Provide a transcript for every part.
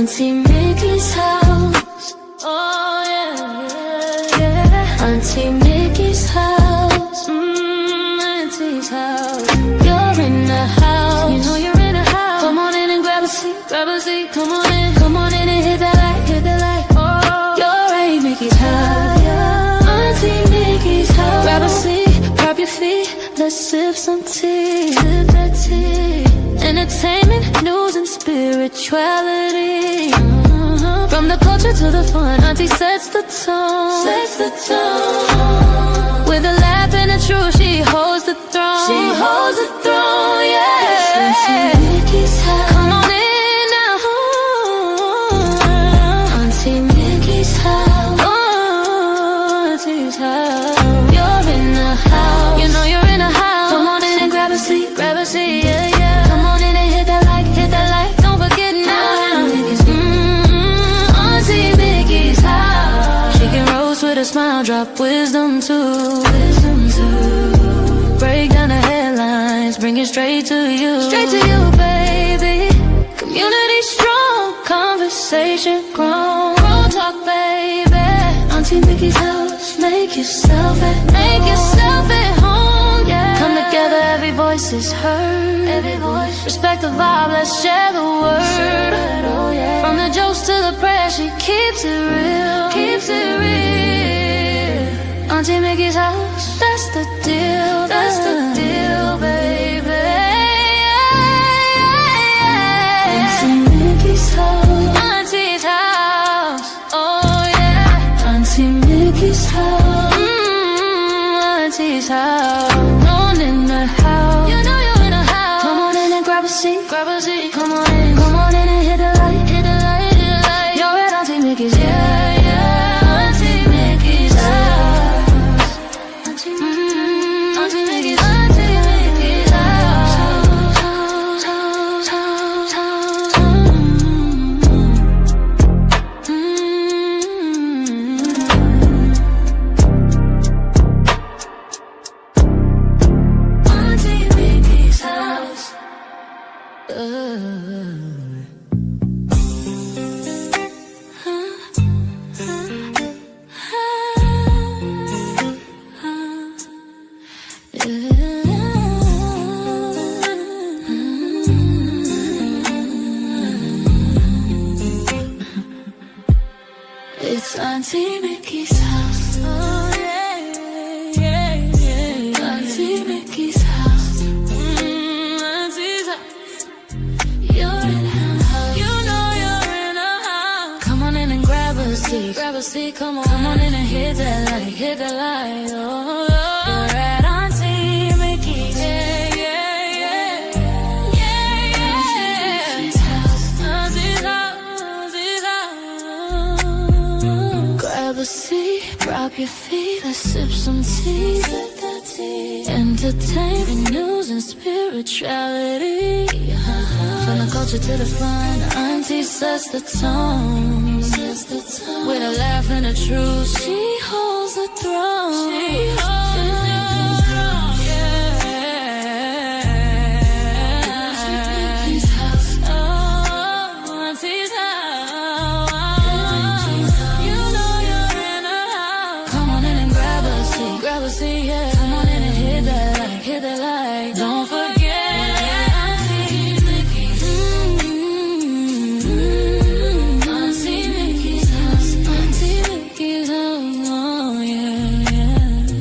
Auntie Mickey's house. Oh yeah, yeah. Auntie Mickey's house. Auntie's house. You're in the house. You know you're in the house. Come on in and grab a seat, grab a seat. Come on in and hit that light, hit that light. Oh, you're Aunt Mickey's house. Auntie Mickey's house. Grab a seat, prop your feet. Let's sip some tea, sip that tea. Entertainment, news, and spirituality. From the culture to the fun, Auntie sets the tone. Sets the tone. With a laugh and a truth, she holds the throne. She holds the throne, yeah. Auntie Mickey's house. Come on in now. Auntie Mickey's house. Oh, Auntie's house. You're in the house. You know you're in the house. Come on in and grab a seat, yeah, yeah. Come on in and hit that light. Don't forget now. Auntie Mickey's house. She can roast with a smile, drop wisdom too. Break down the headlines, bring it straight to you. Straight to you, baby. Community strong, conversation grown. Real talk, baby. Auntie Mickey's house. Make yourself at home, yeah. Come together, every voice is heard. Every voice. Respect the vibe, let's share the word. Oh, yeah. From the jokes to the prayers, she keeps it real. Keeps it real. Auntie Mickey's house, that's the deal. That's the deal, baby. Auntie Mickey's house. Auntie's house. Oh yeah. Auntie Mickey's house. Auntie's house. On in the house. You know you're in the house. Come on in and grab a seat. Grab a seat. Come on in and hit the light. Hit the light, hit the light. You're at Auntie Mickey's. Yeah, yeah. Auntie Mickey's house. Auntie Mickey's. Auntie Mickey's house. Auntie Mickey's house. It's Auntie Mickey's house. Oh yeah, yeah, yeah. Auntie Mickey's house. Auntie's house. You're in her house. You know you're in her house. Come on in and grab a seat. Grab a seat, come on in and hit that light. Hit that light. Oh, you're at Auntie Mickey's. Yeah, yeah, yeah. Yeah, yeah. Auntie's house. Auntie's house. Auntie's house. Grab a seat, drop your feet, let's sip some tea. Sip that tea. Entertainment, news, and spirituality. From the culture to the fun, Auntie sets the tone. With a laugh and a truth, she holds the throne. She holds the throne, yeah. Auntie's house. Oh, Auntie's house. You know you're in her house. Come on in and grab a seat. Grab a seat, yeah. Come on in and hit that light. Hit that light. Don't forget.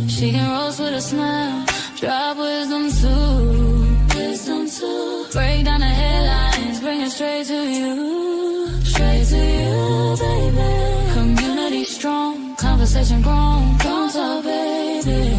She can roast with a smile, drop wisdom too. Break down the headlines, bring it straight to you. Straight to you, baby. Community strong, conversation grown. Don't talk, baby.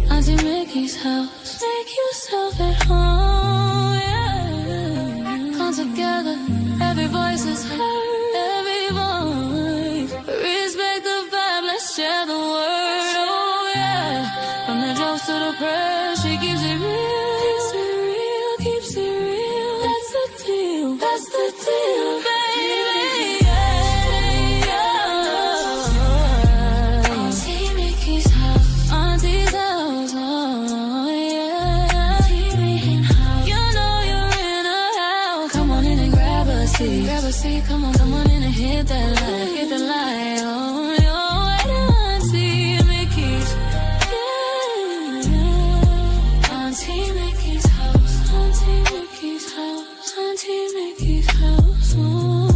Auntie Mickey's house. Make yourself at home, yeah. Come together, every voice is heard. Every voice. Respect the vibe, let's share the word. Oh yeah. From the jokes to the prayers, she keeps it real. Keeps it real, keeps it real. That's the deal. That's the deal, baby. Yeah, yeah. Auntie Mickey's house. Auntie's house. Oh yeah. Auntie Mickey's house. You know you're in a house. Come on in and grab a seat. Grab a seat. Come on in. Hit the light on your way to Auntie Mickey's. Yeah. Auntie Mickey's house. Auntie Mickey's house. Auntie Mickey's house. Ooh.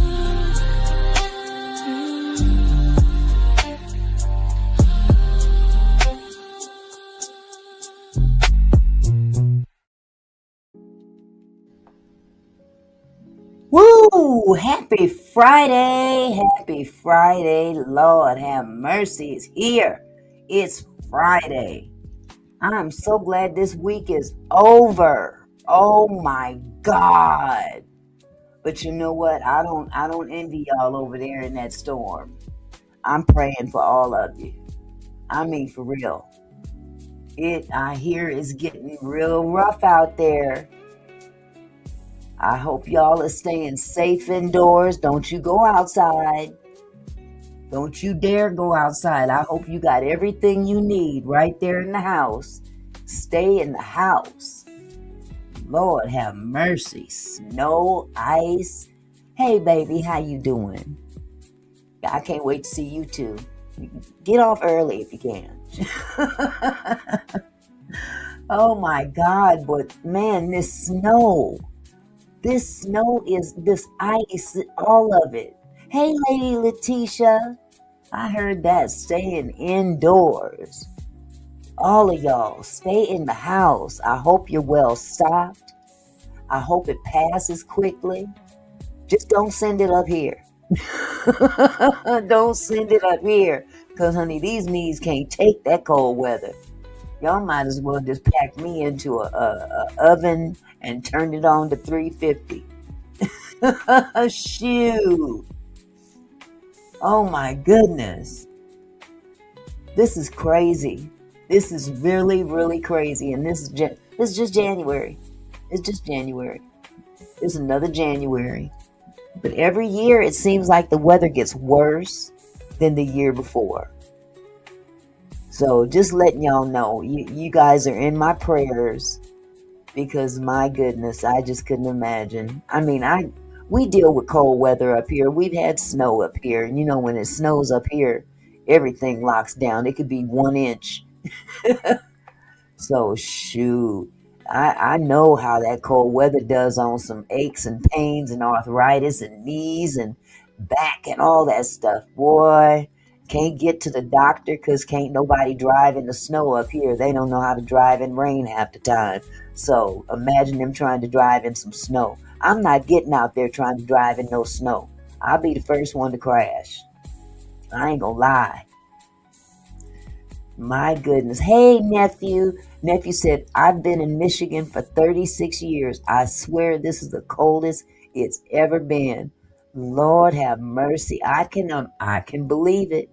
Woo! Happy Friday! Happy Friday! Lord have mercy, it's here. It's Friday. I'm so glad this week is over. Oh my God! But you know what? I don't envy y'all over there in that storm. I'm praying for all of you. I mean, for real. I hear it's getting real rough out there. I hope y'all are staying safe indoors. Don't you go outside. Don't you dare go outside. I hope you got everything you need right there in the house. Stay in the house. Lord have mercy. Snow, ice. Hey, baby, how you doing? I can't wait to see you too. Get off early if you can. Oh, my God. But, man, this snow is this ice, all of it. Hey, Lady Letitia, I heard that staying indoors. All of y'all, stay in the house. I hope you're well stocked. I hope it passes quickly. Just don't send it up here. Don't send it up here. Because, honey, these knees can't take that cold weather. Y'all might as well just pack me into a oven and turn it on to 350. Shoot. Oh my goodness. This is crazy. This is really, really crazy. And this is just January. It's just January. It's another January. But every year it seems like the weather gets worse than the year before. So just letting y'all know, you guys are in my prayers, because my goodness, I just couldn't imagine. I mean, we deal with cold weather up here. We've had snow up here. And when it snows up here, everything locks down. It could be 1 inch. So shoot, I know how that cold weather does on some aches and pains and arthritis and knees and back and all that stuff. Boy, can't get to the doctor because can't nobody drive in the snow up here. They don't know how to drive in rain half the time. So imagine them trying to drive in some snow. I'm not getting out there trying to drive in no snow. I'll be the first one to crash. I ain't gonna lie. My goodness. Hey, nephew. Nephew said, I've been in Michigan for 36 years. I swear this is the coldest it's ever been. Lord have mercy. I can believe it.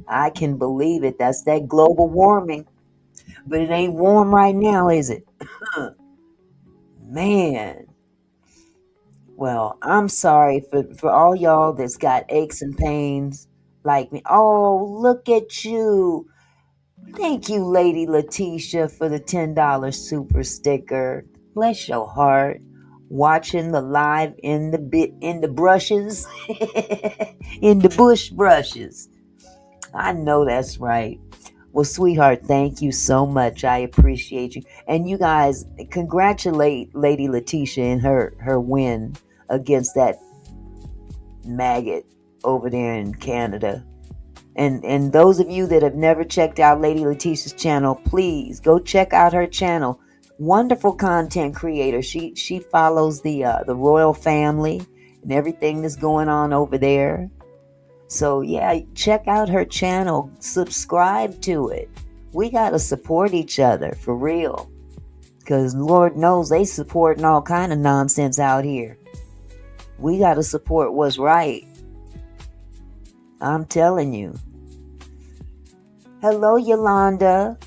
I can believe it. That's that global warming. But it ain't warm right now, is it? Man. Well, I'm sorry for all y'all that's got aches and pains like me. Oh, look at you. Thank you, Lady Letitia, for the $10 super sticker. Bless your heart. Watching the live in the brushes, in the bush brushes. I know that's right. Well, sweetheart, thank you so much. I appreciate you. And you guys, congratulate Lady Letitia in her win against that maggot over there in Canada. And those of you that have never checked out Lady Letitia's channel, please go check out her channel. Wonderful content creator. She follows the royal family and everything that's going on over there. So yeah, check out her channel. Subscribe to it. We gotta support each other for real. Because Lord knows they supporting all kind of nonsense out here. We gotta support what's right. I'm telling you. Hello, Yolanda.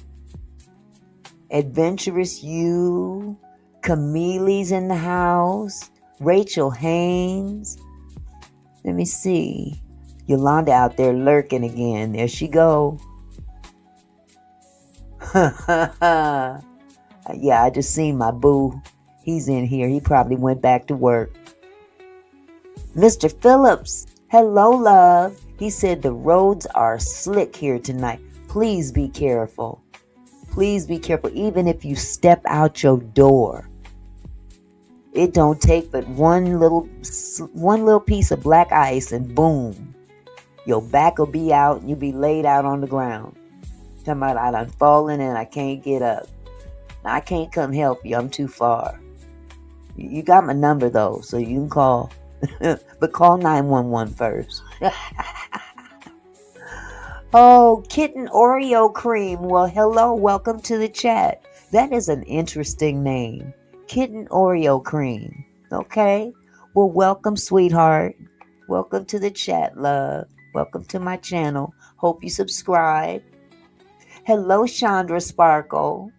Adventurous You, Camille's in the house, Rachel Haynes. Let me see. Yolanda out there lurking again. There she go. Yeah, I just seen my boo. He's in here. He probably went back to work. Mr. Phillips, Hello, love. He said the roads are slick here tonight. Please be careful. Please be careful. Even if you step out your door, it don't take but one little piece of black ice and boom, your back will be out and you'll be laid out on the ground. Talking about I done fallen and I can't get up. Now, I can't come help you. I'm too far. You got my number though, so you can call. But call 911 first. Oh, Kitten Oreo Cream. Well, hello. Welcome to the chat. That is an interesting name. Kitten Oreo Cream. Okay. Well, welcome, sweetheart. Welcome to the chat, love. Welcome to my channel. Hope you subscribe. Hello, Chandra Sparkle.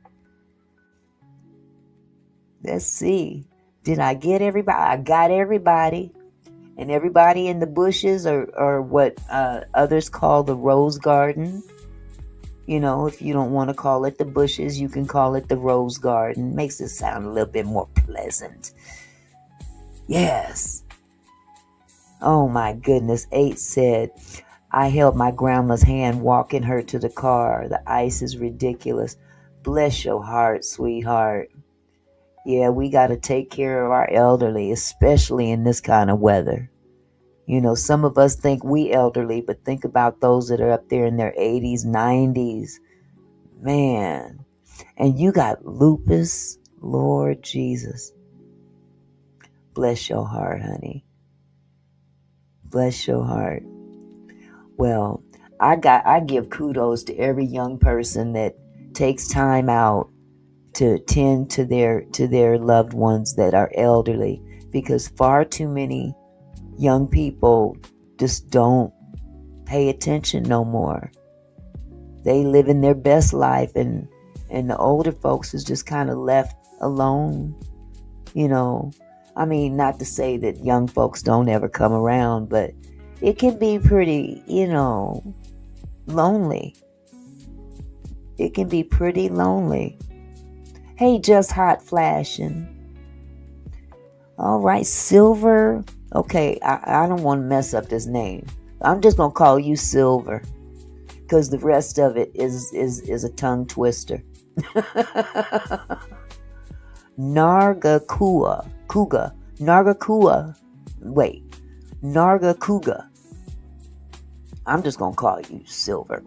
Let's see. Did I get everybody? I got everybody. And everybody in the bushes or what others call the rose garden. You know, if you don't want to call it the bushes, you can call it the rose garden. Makes it sound a little bit more pleasant. Yes. Oh my goodness. 8 said, I held my grandma's hand walking her to the car. The ice is ridiculous. Bless your heart, sweetheart. Yeah, we got to take care of our elderly, especially in this kind of weather. You know, some of us think we elderly, but think about those that are up there in their 80s, 90s. Man. And you got lupus, Lord Jesus. Bless your heart, honey. Bless your heart. Well, I give kudos to every young person that takes time out to tend to their loved ones that are elderly, because far too many young people just don't pay attention no more. They live in their best life, and the older folks is just kind of left alone. You know, I mean, not to say that young folks don't ever come around, but it can be pretty, lonely. It can be pretty lonely. Hey, just hot flashing. All right, Silver. Okay, I don't want to mess up this name. I'm just going to call you Silver, because the rest of it is a tongue twister. Nargacuga. I'm just going to call you Silver.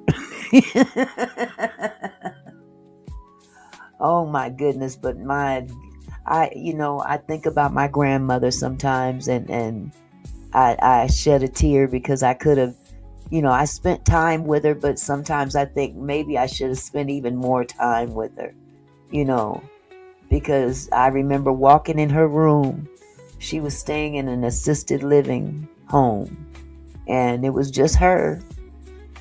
Oh my goodness, but I think about my grandmother sometimes, and I shed a tear because I could have, I spent time with her, but sometimes I think maybe I should have spent even more time with her, because I remember walking in her room. She was staying in an assisted living home, and it was just her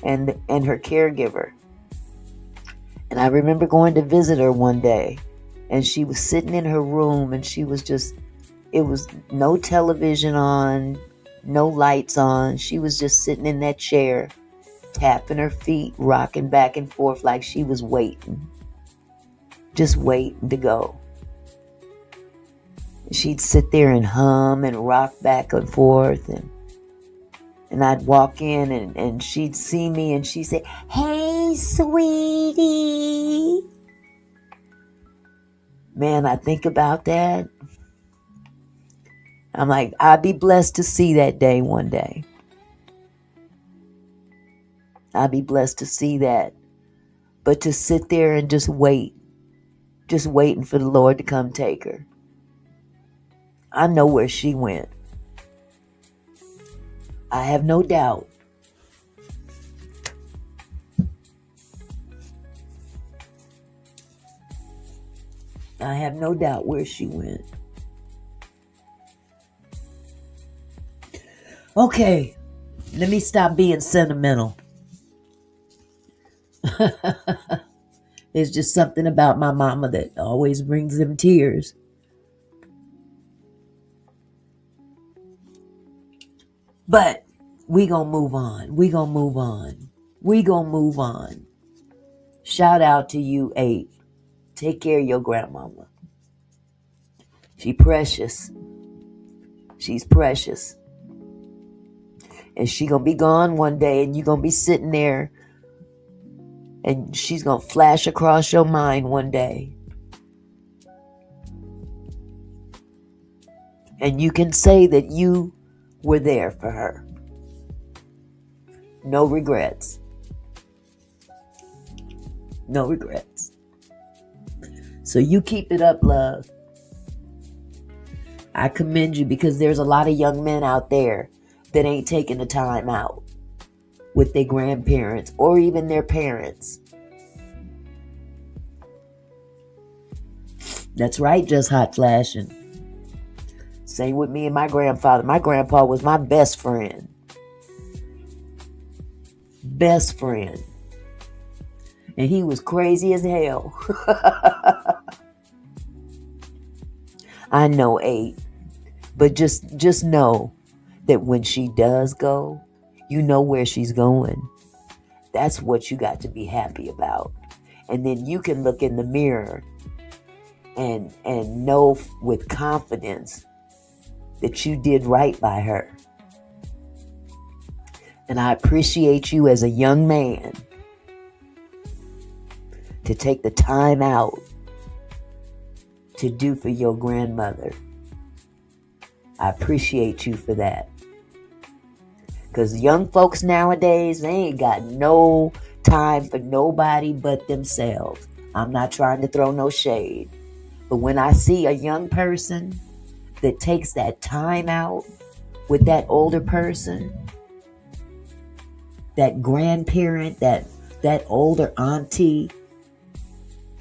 and her caregiver. And I remember going to visit her one day, and she was sitting in her room, and it was no television on, no lights on. She was just sitting in that chair, tapping her feet, rocking back and forth like she was waiting. Just waiting to go. She'd sit there and hum and rock back and forth, and I'd walk in, and she'd see me, and she'd say, "Hey, sweetie." Man, I think about that. I'm like, I'd be blessed to see that day one day. I'd be blessed to see that. But to sit there and just wait, just waiting for the Lord to come take her. I know where she went. I have no doubt. I have no doubt where she went. Okay, let me stop being sentimental. There's just something about my mama that always brings them tears. But we gonna move on. We gonna move on. We gonna move on. Shout out to you, 8. Take care of your grandmama. She precious. She's precious. And she gonna be gone one day, and you gonna be sitting there, and she's gonna flash across your mind one day. And you can say that you were there for her. No regrets. No regrets. So you keep it up, love. I commend you, because there's a lot of young men out there that ain't taking the time out with their grandparents or even their parents. That's right, just hot flashing. Same with me and my grandfather. My grandpa was my best friend. Best friend. And he was crazy as hell. I know, 8. But just know that when she does go, you know where she's going. That's what you got to be happy about. And then you can look in the mirror and know with confidence that you did right by her. And I appreciate you as a young man to take the time out to do for your grandmother. I appreciate you for that. Because young folks nowadays, they ain't got no time for nobody but themselves. I'm not trying to throw no shade. But when I see a young person that takes that time out with that older person, that grandparent, that older auntie,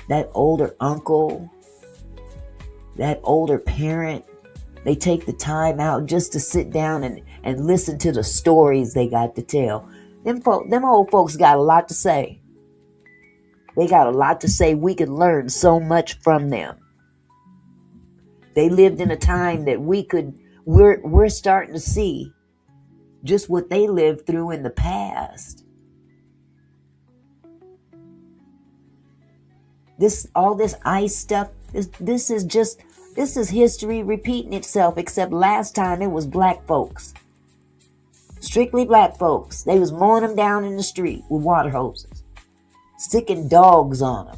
that older uncle, that older parent, they take the time out just to sit down and listen to the stories they got to tell. Them old folks got a lot to say. They got a lot to say. We can learn so much from them. They lived in a time that we're starting to see just what they lived through in the past. All this ICE stuff, this is history repeating itself, except last time it was black folks. Strictly black folks. They was mowing them down in the street with water hoses, sticking dogs on them.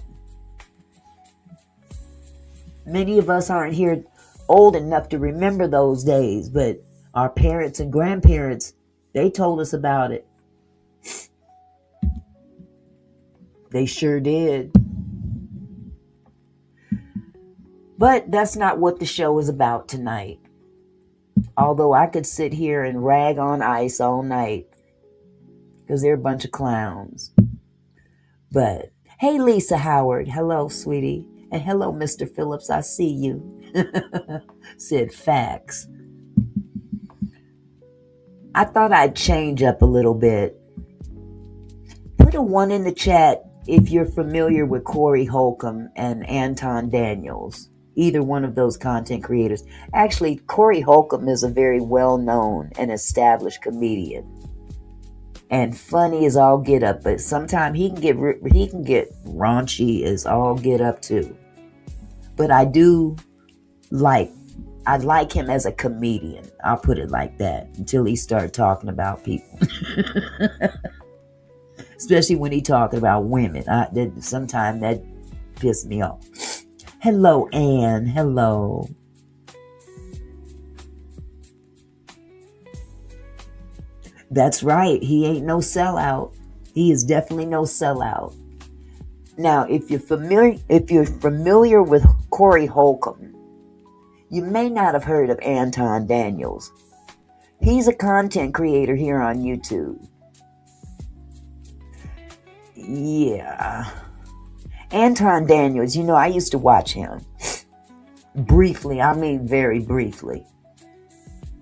Many of us aren't here old enough to remember those days, but our parents and grandparents, they told us about it. They sure did. But that's not what the show is about tonight. Although I could sit here and rag on ICE all night, because they're a bunch of clowns. But, hey, Lisa Howard. Hello, sweetie. And hello, Mr. Phillips. I see you. Said facts. I thought I'd change up a little bit. Put a 1 in the chat if you're familiar with Corey Holcomb and Anton Daniels. Either one of those content creators. Actually, Corey Holcomb is a very well-known and established comedian. And funny as all get up, but sometimes he can get raunchy as all get up too. But I like him as a comedian. I'll put it like that, until he started talking about people. Especially when he talking about women. Sometimes that pissed me off. Hello, Ann. Hello. That's right. He ain't no sellout. He is definitely no sellout. Now, if you're familiar with Corey Holcomb, you may not have heard of Anton Daniels. He's a content creator here on YouTube. Yeah. Anton Daniels, I used to watch him. Briefly, I mean very briefly.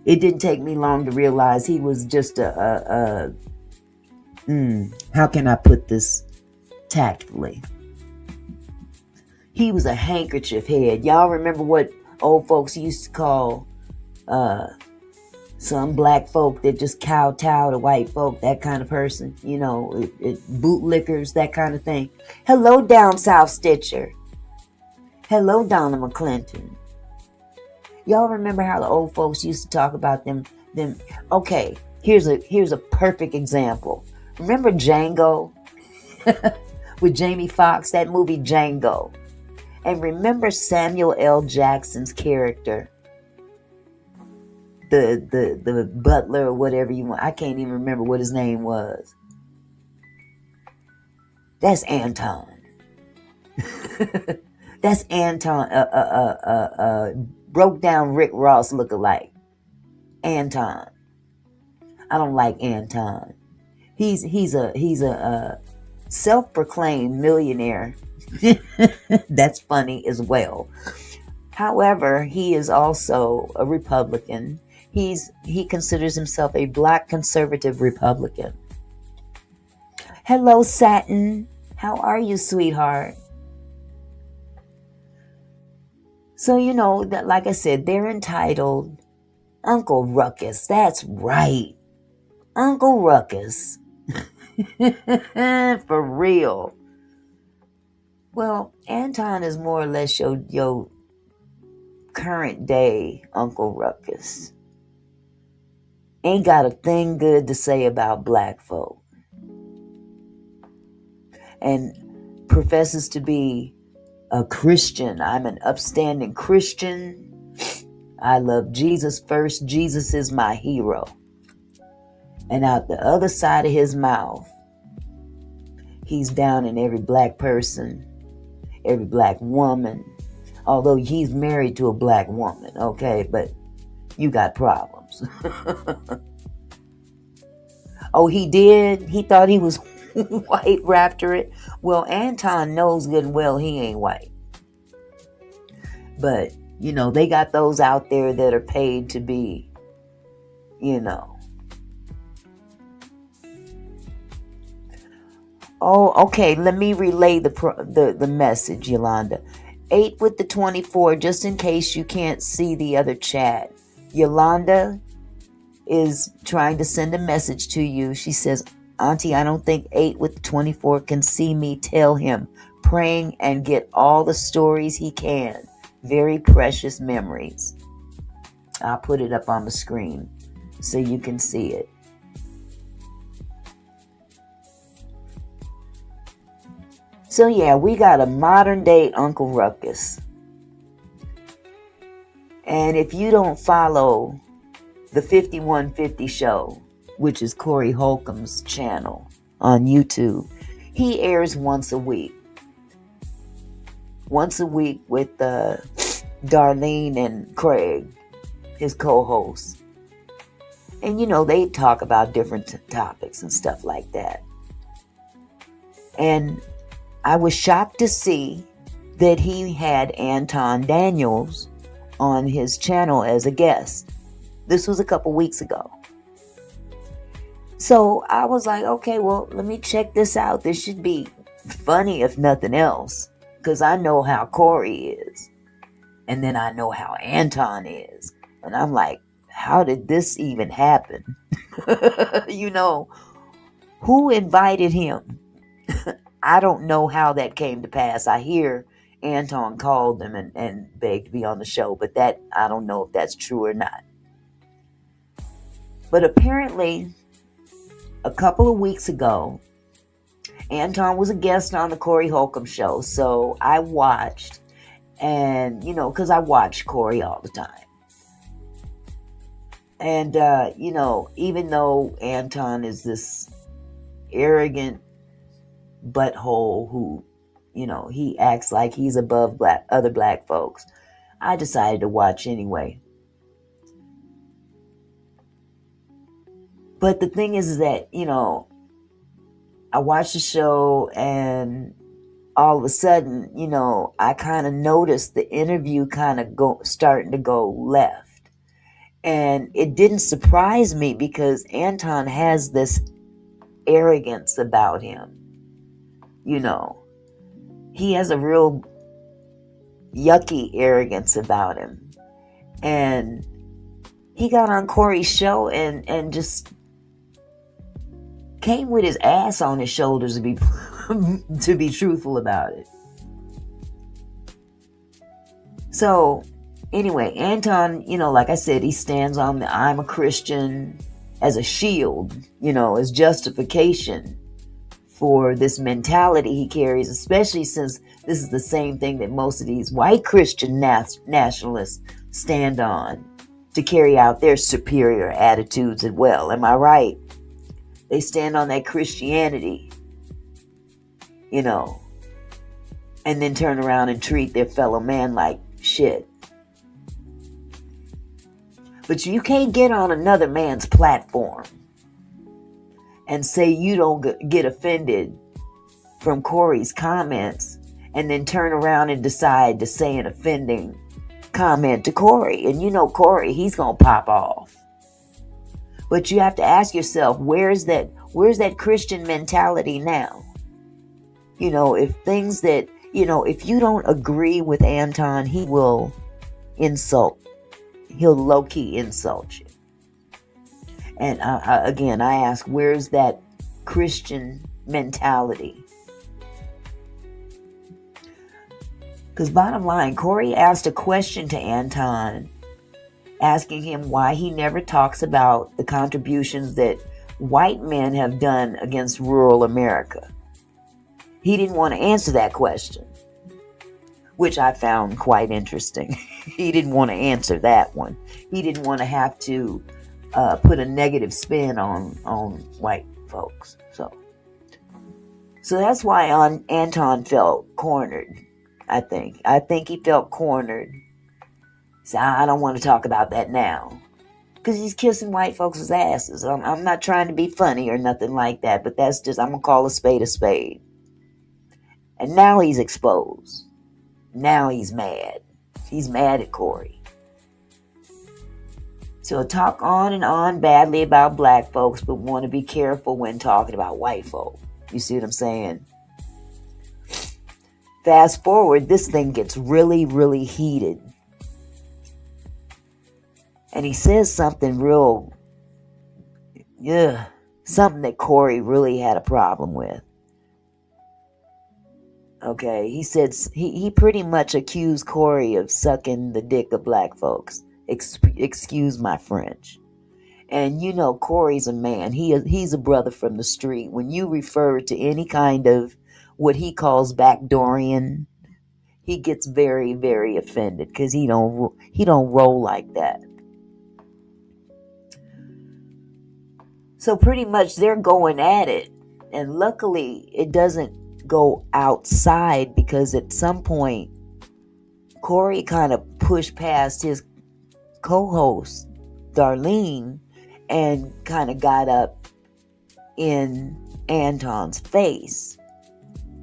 It didn't take me long to realize he was just how can I put this tactfully? He was a handkerchief head. Y'all remember what old folks used to call some black folk that just kowtow to white folk, that kind of person, bootlickers, that kind of thing. Hello, Down South Stitcher. Hello, Donna McClinton. Y'all remember how the old folks used to talk about them? Okay, Here's a perfect example. Remember Django with Jamie Foxx, that movie Django? And remember Samuel L. Jackson's character, the butler or whatever you want. I can't even remember what his name was. That's Anton. That's Anton. Broke down Rick Ross lookalike. Anton. I don't like Anton. He's a self-proclaimed millionaire. That's funny as well. However, he is also a Republican. He considers himself a black conservative Republican. Hello, Satin. How are you, sweetheart? So, that, like I said, they're entitled Uncle Ruckus. That's right. Uncle Ruckus. For real. Well, Anton is more or less your current day Uncle Ruckus. Ain't got a thing good to say about black folk. And professes to be a Christian. I'm an upstanding Christian. I love Jesus first. Jesus is my hero. And out the other side of his mouth, he's down in every black person, every black woman. Although he's married to a black woman, okay? But you got problems. Oh, he did? He thought he was white after it? Well, Anton knows good and well he ain't white. But, they got those out there that are paid to be, Oh, okay. Let me relay the message, Yolanda. 8 with the 24, just in case you can't see the other chat. Yolanda is trying to send a message to you. She says, Auntie, I don't think 8 with the 24 can see me. Tell him. Praying and get all the stories he can. Very precious memories. I'll put it up on the screen so you can see it. So yeah, we got a modern day Uncle Ruckus. And if you don't follow the 5150 show, which is Corey Holcomb's channel on YouTube, he airs once a week. Once a week with Darlene and Craig, his co-hosts. And they talk about different topics and stuff like that. And I was shocked to see that he had Anton Daniels on his channel as a guest. This was a couple weeks ago. So I was like, okay, well, let me check this out. This should be funny if nothing else. Because I know how Corey is. And then I know how Anton is. And I'm like, how did this even happen? Who invited him? I don't know how that came to pass. I hear Anton called them and begged to be on the show, but that I don't know if that's true or not. But apparently, a couple of weeks ago, Anton was a guest on the Corey Holcomb show, so I watched, and because I watch Corey all the time. And even though Anton is this arrogant butthole who, he acts like he's above other black folks, I decided to watch anyway. But the thing is that, I watched the show and all of a sudden, I kind of noticed the interview kind of starting to go left. And it didn't surprise me because Anton has this arrogance about him. He has a real yucky arrogance about him. And he got on Corey's show and just came with his ass on his shoulders to be truthful about it. So anyway, Anton, like I said, he stands on the I'm a Christian, as a shield, as justification for this mentality he carries, especially since this is the same thing that most of these white Christian nationalists stand on to carry out their superior attitudes as well. Am I right? They stand on that Christianity, and then turn around and treat their fellow man like shit. But you can't get on another man's platform and say you don't get offended from Corey's comments and then turn around and decide to say an offending comment to Corey. And Corey, he's going to pop off. But you have to ask yourself, where's that Christian mentality now? If things that, if you don't agree with Anton, he will insult. He'll low-key insult you. And again, I ask, where's that Christian mentality? Because bottom line, Corey asked a question to Anton, asking him why he never talks about the contributions that white men have done against rural America. He didn't want to answer that question, which I found quite interesting. He didn't want to answer that one. He didn't want to have to put a negative spin on white folks. So that's why Anton felt cornered. I think he felt cornered. So I don't want to talk about that now, because he's kissing white folks' asses. I'm not trying to be funny or nothing like that, but that's just, I'm gonna call a spade a spade. And now he's exposed. Now he's mad. He's mad at Corey. So he'll talk on and on badly about black folks, but want to be careful when talking about white folk. You see what I'm saying? Fast forward, this thing gets really, really heated. And he says something something that Corey really had a problem with. Okay, he said he pretty much accused Corey of sucking the dick of black folks. Excuse my French. And Corey's a man. He's a brother from the street. When you refer to any kind of what he calls backdoorian, he gets very, very offended, because he don't roll like that. So pretty much they're going at it, and luckily it doesn't go outside, because at some point Corey kind of pushed past his co-host Darlene and kind of got up in Anton's face.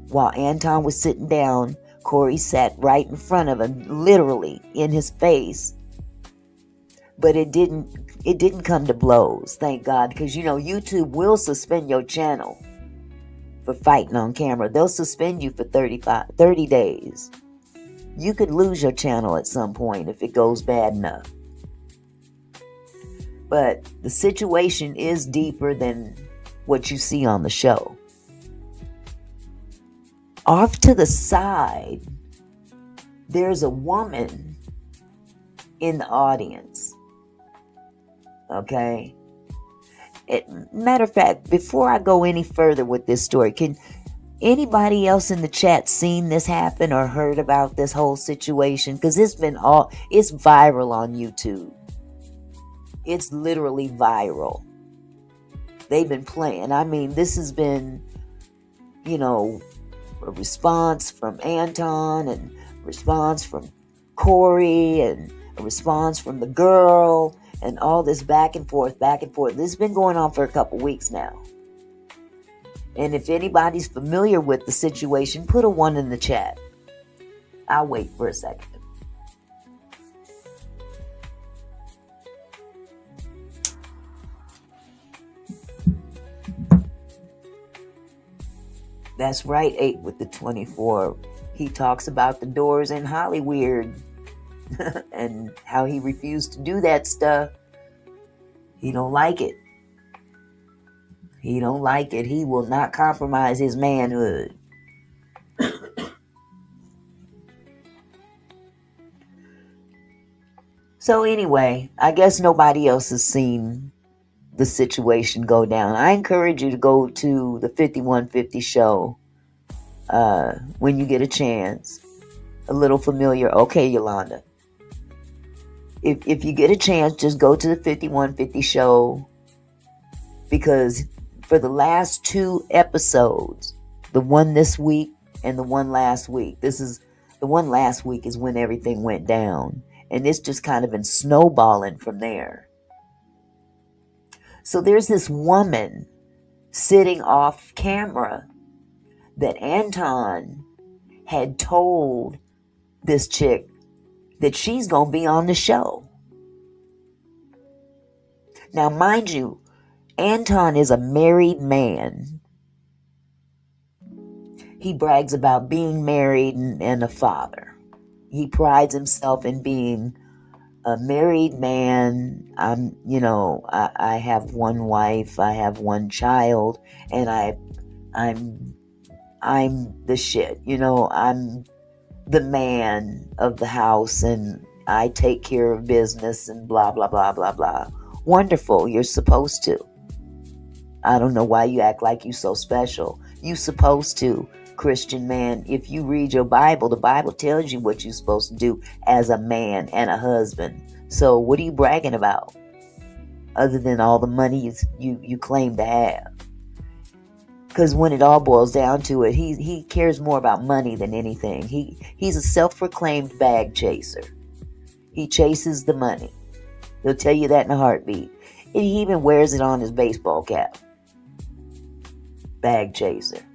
While Anton was sitting down, Corey sat right in front of him, literally in his face. But it didn't come to blows, thank God, because YouTube will suspend your channel for fighting on camera. They'll suspend you for 30 days. You could lose your channel at some point if it goes bad enough. But the situation is deeper than what you see on the show. Off to the side, there's a woman in the audience. Okay? Matter of fact, before I go any further with this story, can anybody else in the chat seen this happen or heard about this whole situation? Because it's viral on YouTube. It's literally viral. They've been playing. I mean, this has been, a response from Anton, and a response from Corey, and a response from the girl, and all this back and forth. This has been going on for a couple weeks now. And if anybody's familiar with the situation, put a 1 in the chat. I'll wait for a second. That's right, 8 with the 24. He talks about the doors in Hollywood and how he refused to do that stuff. He don't like it. He don't like it. He will not compromise his manhood. So anyway, I guess nobody else has seen the situation go down. I encourage you to go to the 5150 show when you get a chance. A little familiar. Okay, Yolanda. If you get a chance, just go to the 5150 show, because for the last 2 episodes, the one this week and the one last week, the one last week is when everything went down, and it's just kind of been snowballing from there. So there's this woman sitting off camera that Anton had told this chick that she's going to be on the show. Now, mind you, Anton is a married man. He brags about being married and a father. He prides himself in being a married man. I have one wife, I have one child, and I'm the shit. I'm the man of the house, and I take care of business and blah, blah, blah, blah, blah. Wonderful. You're supposed to. I don't know why you act like you're so special. You're supposed to, Christian man. If you read your Bible, the Bible tells you what you're supposed to do as a man and a husband. So what are you bragging about? Other than all the money you claim to have. Because when it all boils down to it, he cares more about money than anything. He's a self-proclaimed bag chaser. He chases the money. He'll tell you that in a heartbeat. And he even wears it on his baseball cap. Bag chaser.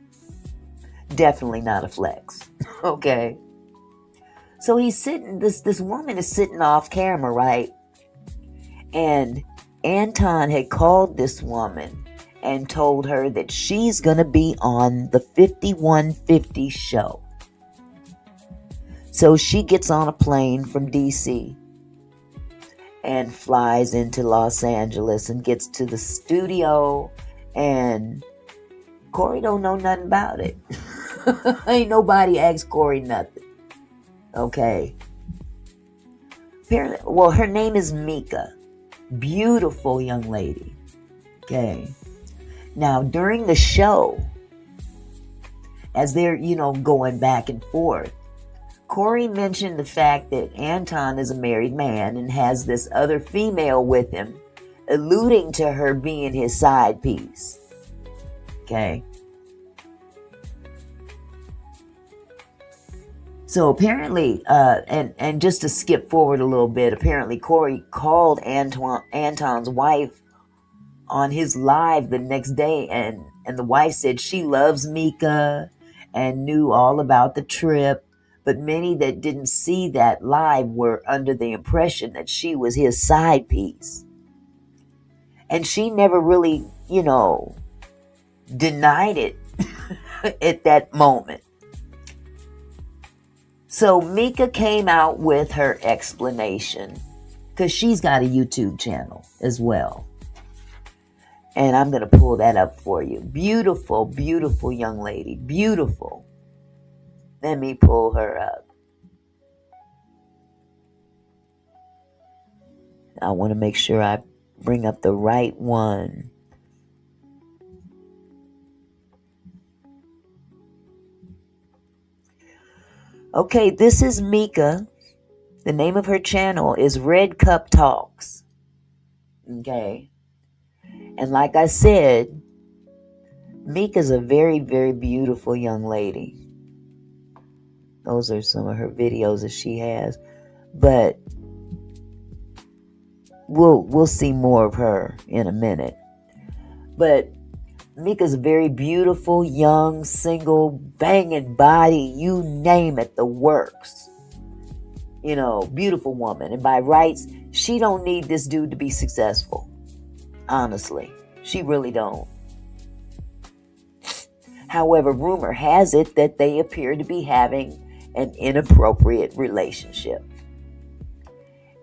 Definitely not a flex. Okay. So he's sitting, this woman is sitting off camera, right? And Anton had called this woman and told her that she's going to be on the 5150 show. So she gets on a plane from DC and flies into Los Angeles and gets to the studio, and Corey don't know nothing about it. Ain't nobody asked Corey nothing. Okay. Apparently, well, her name is Mika. Beautiful young lady. Okay. Now, during the show, as they're, going back and forth, Corey mentioned the fact that Anton is a married man and has this other female with him, alluding to her being his side piece. Okay. So apparently, and just to skip forward a little bit, apparently Corey called Anton's wife on his live the next day, and the wife said she loves Mika and knew all about the trip, but many that didn't see that live were under the impression that she was his side piece. And she never really, denied it at that moment. So Mika came out with her explanation, because she's got a YouTube channel as well. And I'm going to pull that up for you. Beautiful, beautiful young lady. Beautiful. Let me pull her up. I want to make sure I bring up the right one. Okay, this is Mika. The name of her channel is Red Cup Talks. Okay. And like I said, Mika's a very, very beautiful young lady. Those are some of her videos that she has. But we'll see more of her in a minute. But Mika's a very beautiful, young, single, banging body, you name it, the works. Beautiful woman. And by rights, she don't need this dude to be successful. Honestly, she really don't. However, rumor has it that they appear to be having an inappropriate relationship.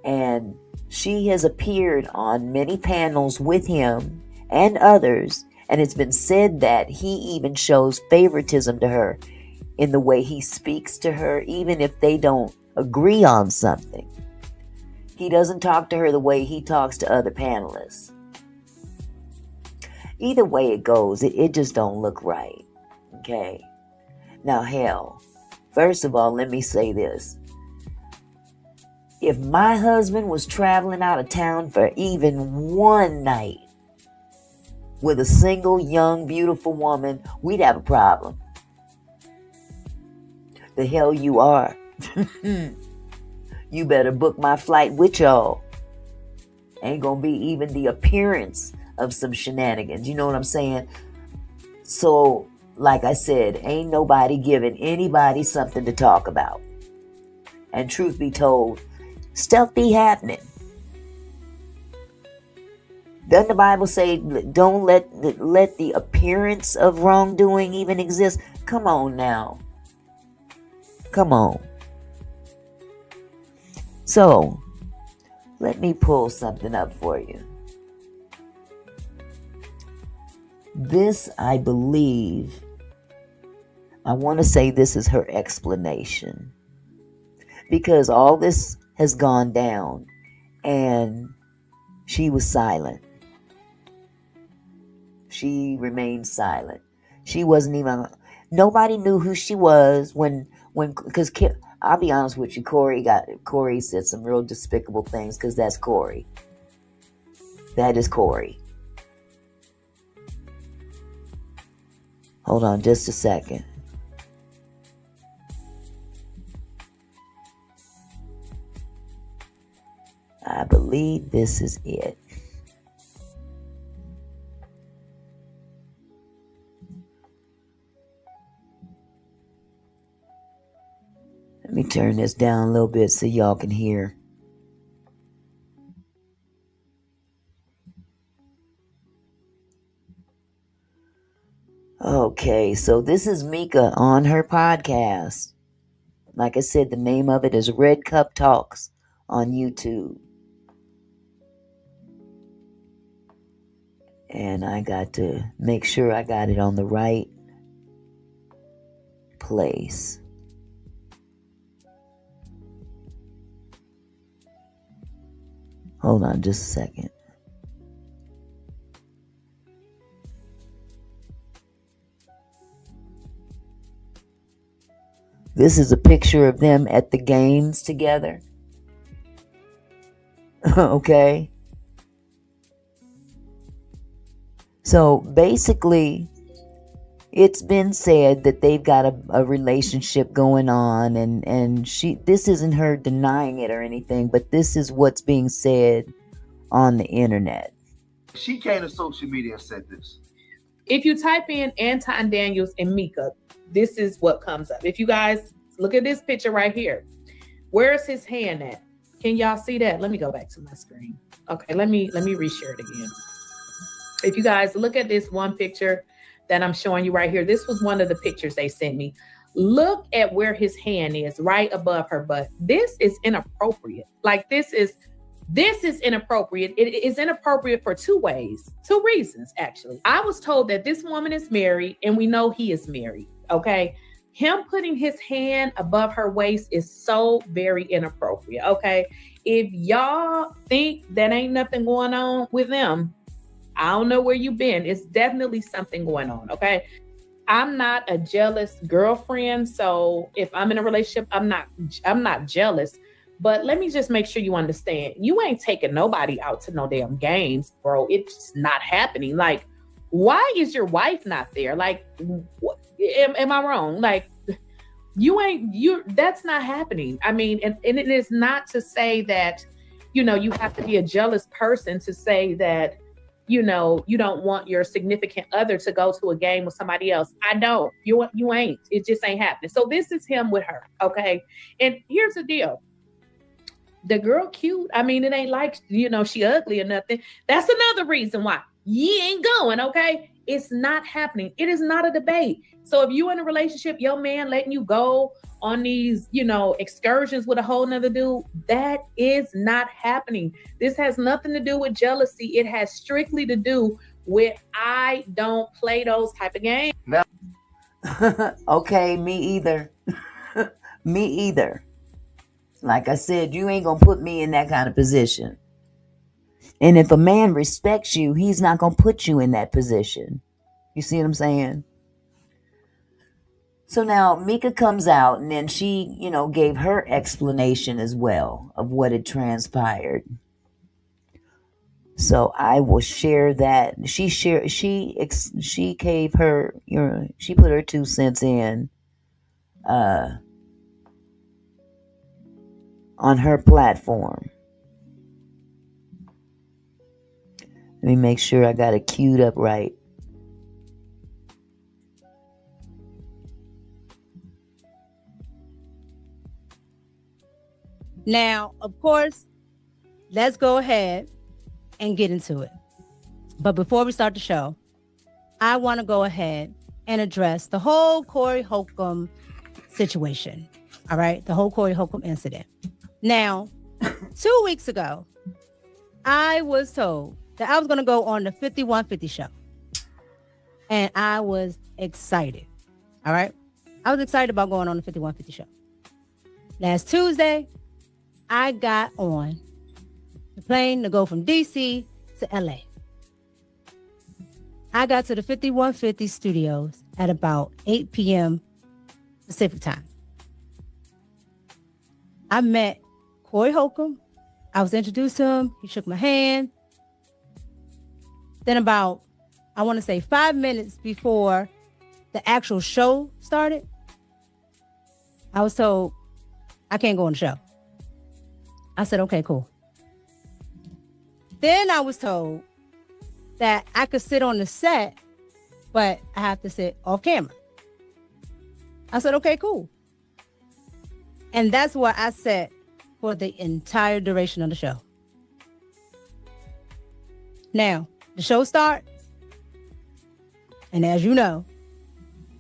And she has appeared on many panels with him and others, and it's been said that he even shows favoritism to her in the way he speaks to her, even if they don't agree on something. He doesn't talk to her the way he talks to other panelists. Either way it goes, it just don't look right. Okay. Now, hell, first of all, let me say this. If my husband was traveling out of town for even one night with a single, young, beautiful woman, we'd have a problem. The hell you are. You better book my flight with y'all. Ain't gonna be even the appearance of some shenanigans. You know what I'm saying? So, like I said, ain't nobody giving anybody something to talk about. And truth be told, stuff be happening. Doesn't the Bible say don't let the appearance of wrongdoing even exist? Come on now. Come on. So, let me pull something up for you. This, I believe, I want to say this is her explanation. Because all this has gone down and she was silent. She remained silent. She wasn't even, nobody knew who she was because I'll be honest with you, Corey said some real despicable things because that's Corey. That is Corey. Hold on just a second. I believe this is it. Let me turn this down a little bit so y'all can hear. Okay, so this is Mika on her podcast. Like I said, the name of it is Red Cup Talks on YouTube. And I got to make sure I got it on the right place. Hold on just a second. This is a picture of them at the games together. Okay. So basically, it's been said that they've got a relationship going on, and this isn't her denying it or anything, but this is what's being said on the internet. She came to social media and said this. If you type in Anton Daniels and Mika, this is what comes up. If you guys look at this picture right here, where's his hand at? Can y'all see that? Let me go back to my screen. Okay, let me reshare it again. If you guys look at this one picture that I'm showing you right here, this was one of the pictures they sent me. Look at where his hand is, right above her butt. This is inappropriate. Like this is inappropriate. It is inappropriate for two reasons, actually. I was told that this woman is married and we know he is married. Okay. Him putting his hand above her waist is so very inappropriate. Okay. If y'all think that ain't nothing going on with them, I don't know where you've been. It's definitely something going on. Okay. I'm not a jealous girlfriend. So if I'm in a relationship, I'm not jealous. But let me just make sure you understand. You ain't taking nobody out to no damn games, bro. It's not happening. Like, why is your wife not there? Like, what, am I wrong? Like, that's not happening. I mean, and it is not to say that, you have to be a jealous person to say that, you don't want your significant other to go to a game with somebody else. I don't. You ain't. It just ain't happening. So this is him with her. Okay. And here's the deal. The girl cute. I mean, it ain't like, she ugly or nothing. That's another reason why you ain't going. Okay. It's not happening. It is not a debate. So if you in a relationship, your man letting you go on these, excursions with a whole nother dude, that is not happening. This has nothing to do with jealousy. It has strictly to do with, I don't play those type of games. Now, okay, me either. Me either. Like I said, you ain't gonna put me in that kind of position. And if a man respects you, he's not going to put you in that position. You see what I'm saying? So now Mika comes out, and then she, gave her explanation as well of what had transpired. So I will share that. She gave her, she put her 2 cents in on her platform. Let me make sure I got it queued up right. Now, of course, let's go ahead and get into it. But before we start the show, I want to go ahead and address the whole Corey Holcomb situation. All right, the whole Corey Holcomb incident. Now, 2 weeks ago, I was told that I was going to go on the 5150 show. And I was excited. All right. I was excited about going on the 5150 show. Last Tuesday, I got on the plane to go from DC to LA. I got to the 5150 studios at about 8 p.m. Pacific time. I met Corey Holcomb. I was introduced to him. He shook my hand. Then about, I want to say 5 minutes before the actual show started, I was told I can't go on the show. I said, okay, cool. Then I was told that I could sit on the set, but I have to sit off camera. I said, okay, cool. And that's where I sat for the entire duration of the show. Now, the show starts. And as you know,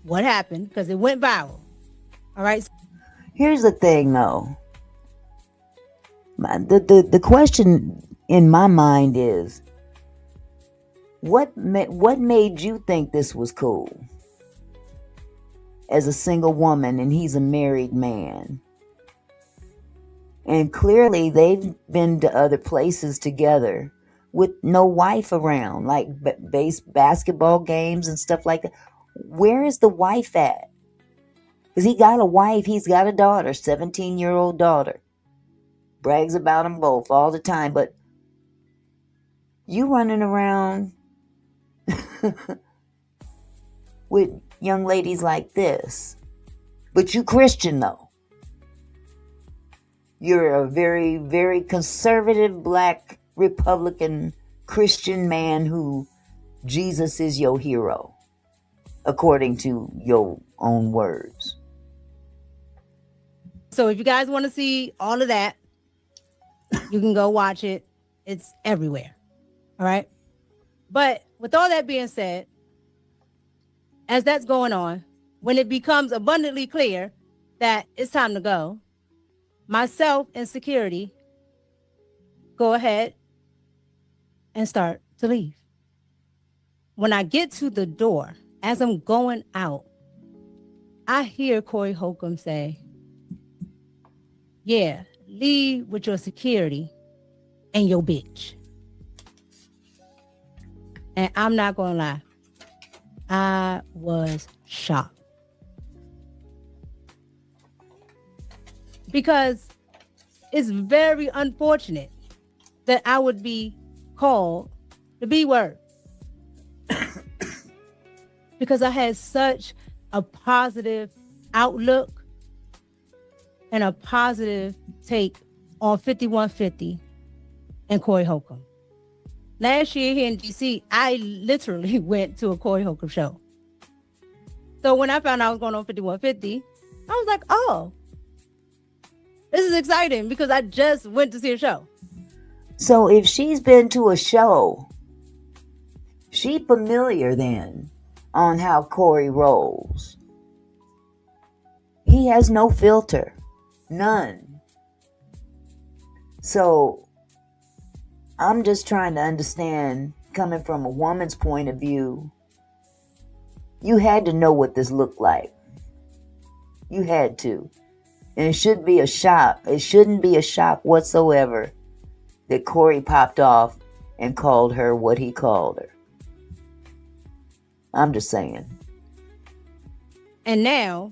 what happened, because it went viral. All right. Here's the thing, though. The question in my mind is, what made you think this was cool? As a single woman, and he's a married man. And clearly they've been to other places together with no wife around, like basketball games and stuff like that. Where is the wife at? Because he got a wife, he's got a daughter, 17-year-old daughter. Brags about them both all the time, but you running around with young ladies like this. But you Christian, though. You're a very, very conservative black Republican Christian man who Jesus is your hero, according to your own words. So if you guys want to see all of that, you can go watch it. It's everywhere. All right. But with all that being said, as that's going on, when it becomes abundantly clear that it's time to go, myself and security go ahead and start to leave. When I get to the door, as I'm going out, I hear Corey Holcomb say, yeah, leave with your security and your bitch. And I'm not going to lie. I was shocked. Because it's very unfortunate that I would be called the B word. Because I had such a positive outlook and a positive take on 5150 and Corey Holcomb. Last year here in DC, I literally went to a Corey Holcomb show. So when I found out I was going on 5150, I was like, oh, this is exciting because I just went to see a show. So if she's been to a show, she familiar then on how Corey rolls. He has no filter. None. So I'm just trying to understand, coming from a woman's point of view, you had to know what this looked like. You had to. And it should be a shock. It shouldn't be a shock whatsoever that Corey popped off and called her what he called her. I'm just saying. And now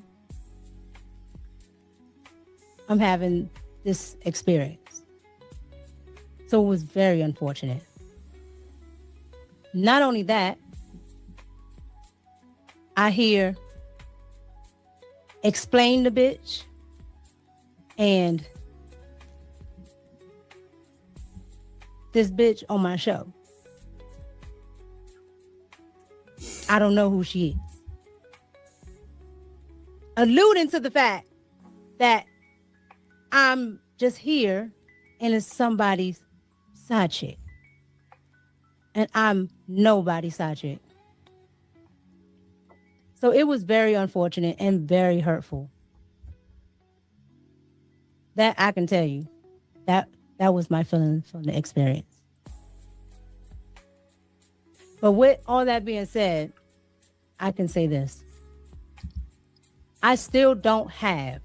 I'm having this experience. So it was very unfortunate. Not only that, I hear explain the bitch and this bitch on my show. I don't know who she is. Alluding to the fact that I'm just here and it's somebody's side chick. And I'm nobody's side chick. So it was very unfortunate and very hurtful. That I can tell you. That was my feeling from the experience. But with all that being said, I can say this. I still don't have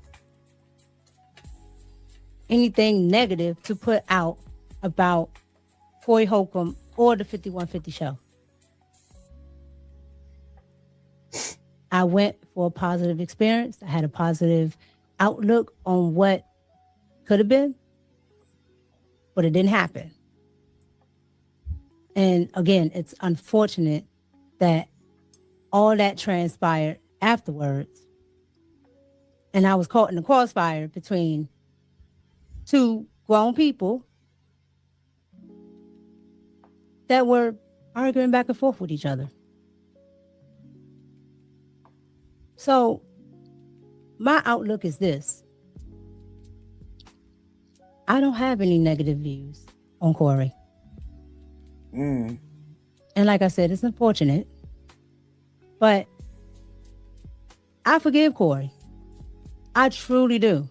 anything negative to put out about Corey Holcomb or the 5150 show. I went for a positive experience. I had a positive outlook on what could have been, but it didn't happen. And again, it's unfortunate that all that transpired afterwards. And I was caught in the crossfire between two grown people that were arguing back and forth with each other. So my outlook is this. I don't have any negative views on Corey. And like I said, it's unfortunate, but I forgive Corey. I truly do.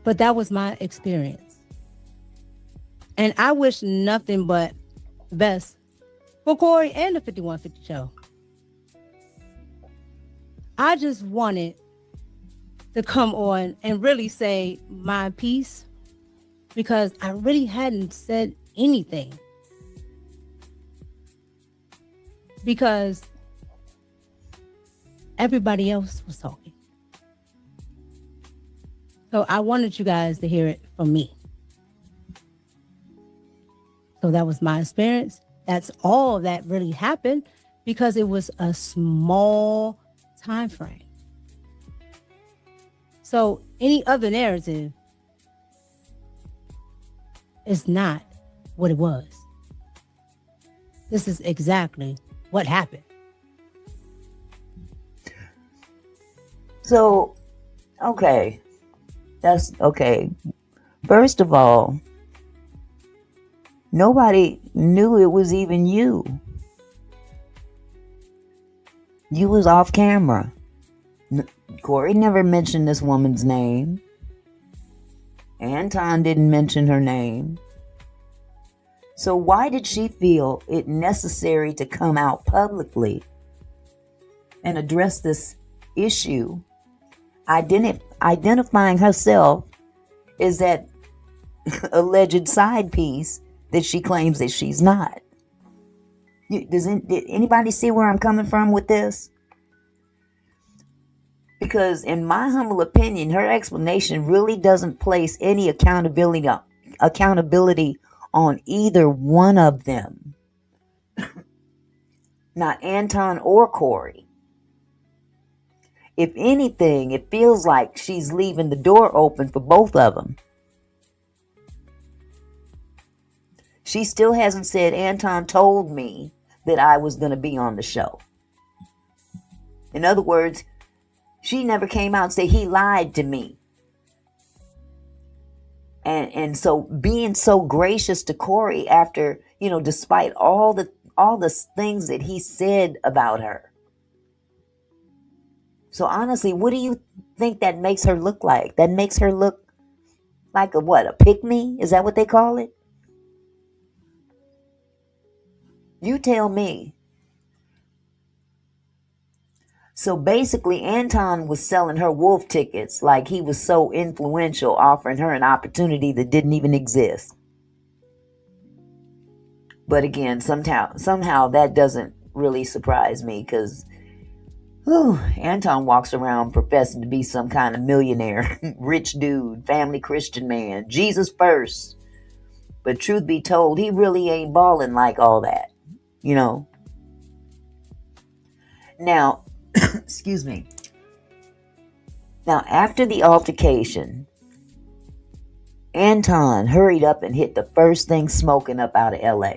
But that was my experience. And I wish nothing but the best for Corey and the 5150 show. I just wanted to come on and really say my piece because I really hadn't said anything. Because everybody else was talking. So I wanted you guys to hear it from me. So that was my experience. That's all that really happened because it was a small time frame. So any other narrative is not what it was. This is exactly what happened. So, okay. That's okay. First of all, nobody knew it was even you. You was off camera. Corey never mentioned this woman's name. Anton didn't mention her name. So why did she feel it necessary to come out publicly and address this issue, identifying herself as that alleged side piece that she claims that she's not? Did anybody see where I'm coming from with this? Because in my humble opinion, her explanation really doesn't place any accountability on either one of them. Not Anton or Corey. If anything, it feels like she's leaving the door open for both of them. She still hasn't said Anton told me that I was going to be on the show. In other words, she never came out and said he lied to me. And so being so gracious to Corey after, despite all the things that he said about her. So honestly, what do you think that makes her look like? That makes her look like a pick-me? Is that what they call it? You tell me. So basically, Anton was selling her wolf tickets like he was so influential, offering her an opportunity that didn't even exist. But again, somehow that doesn't really surprise me because Anton walks around professing to be some kind of millionaire, rich dude, family Christian man, Jesus first. But truth be told, he really ain't balling like all that, you know. Now, excuse me. Now, after the altercation, Anton hurried up and hit the first thing smoking up out of LA.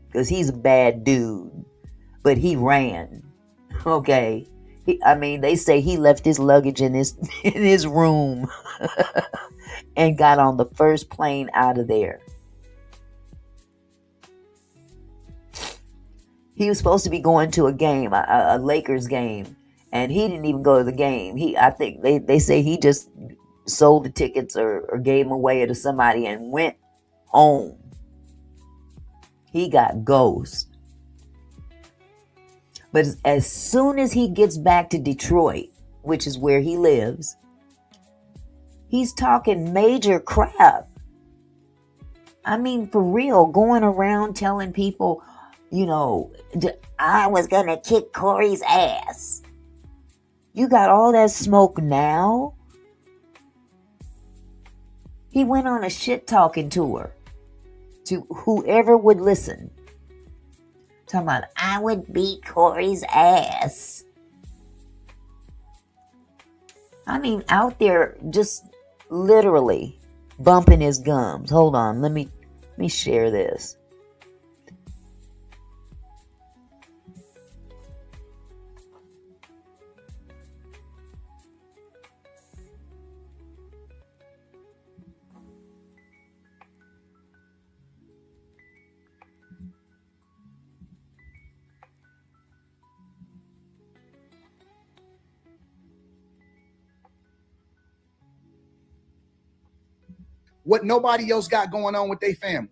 Because he's a bad dude. But he ran. Okay. They say he left his luggage in his room and got on the first plane out of there. He was supposed to be going to a game, a Lakers game, and he didn't even go to the game. I think they say he just sold the tickets or gave them away to somebody and went home. He got ghost. But as soon as he gets back to Detroit, which is where he lives, he's talking major crap. I mean, for real, going around telling people, I was going to kick Corey's ass. You got all that smoke now? He went on a shit-talking tour to whoever would listen. Talking about, I would beat Corey's ass. I mean, out there just literally bumping his gums. Hold on, let me share this. What nobody else got going on with their family.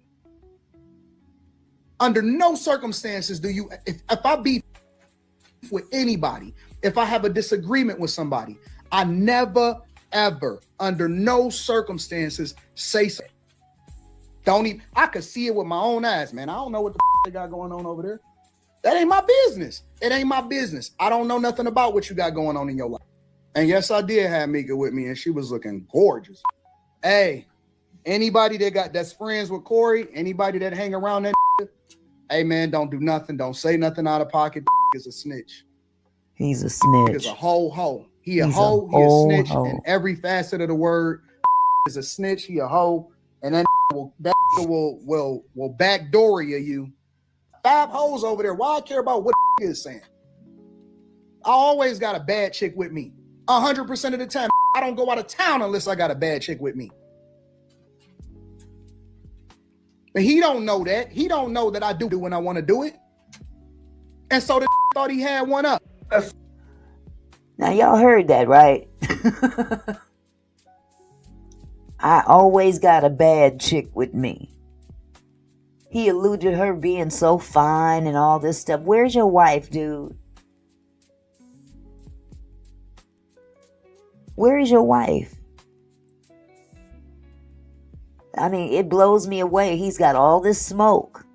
Under no circumstances do you, if I beef with anybody, if I have a disagreement with somebody, I never, ever, under no circumstances say so. Don't even, I could see it with my own eyes, man. I don't know what the they got going on over there. That ain't my business. It ain't my business. I don't know nothing about what you got going on in your life. And yes, I did have Mika with me and she was looking gorgeous. Hey, anybody that's friends with Corey, anybody that hang around that, hey man, don't do nothing. Don't say nothing out of pocket. Is a snitch. He's a snitch. He's a hoe. He a hoe. He a snitch in every facet of the word. Is a snitch. He a hoe. And then will backdoor you. 5 hoes over there. Why I care about what is saying? I always got a bad chick with me. 100% of the time. I don't go out of town unless I got a bad chick with me. But he don't know that. He don't know that I do when I want to do it. And so the thought he had one up. Now y'all heard that, right? I always got a bad chick with me. He alluded to her being so fine and all this stuff. Where's your wife, dude? Where is your wife? I mean, it blows me away. He's got all this smoke.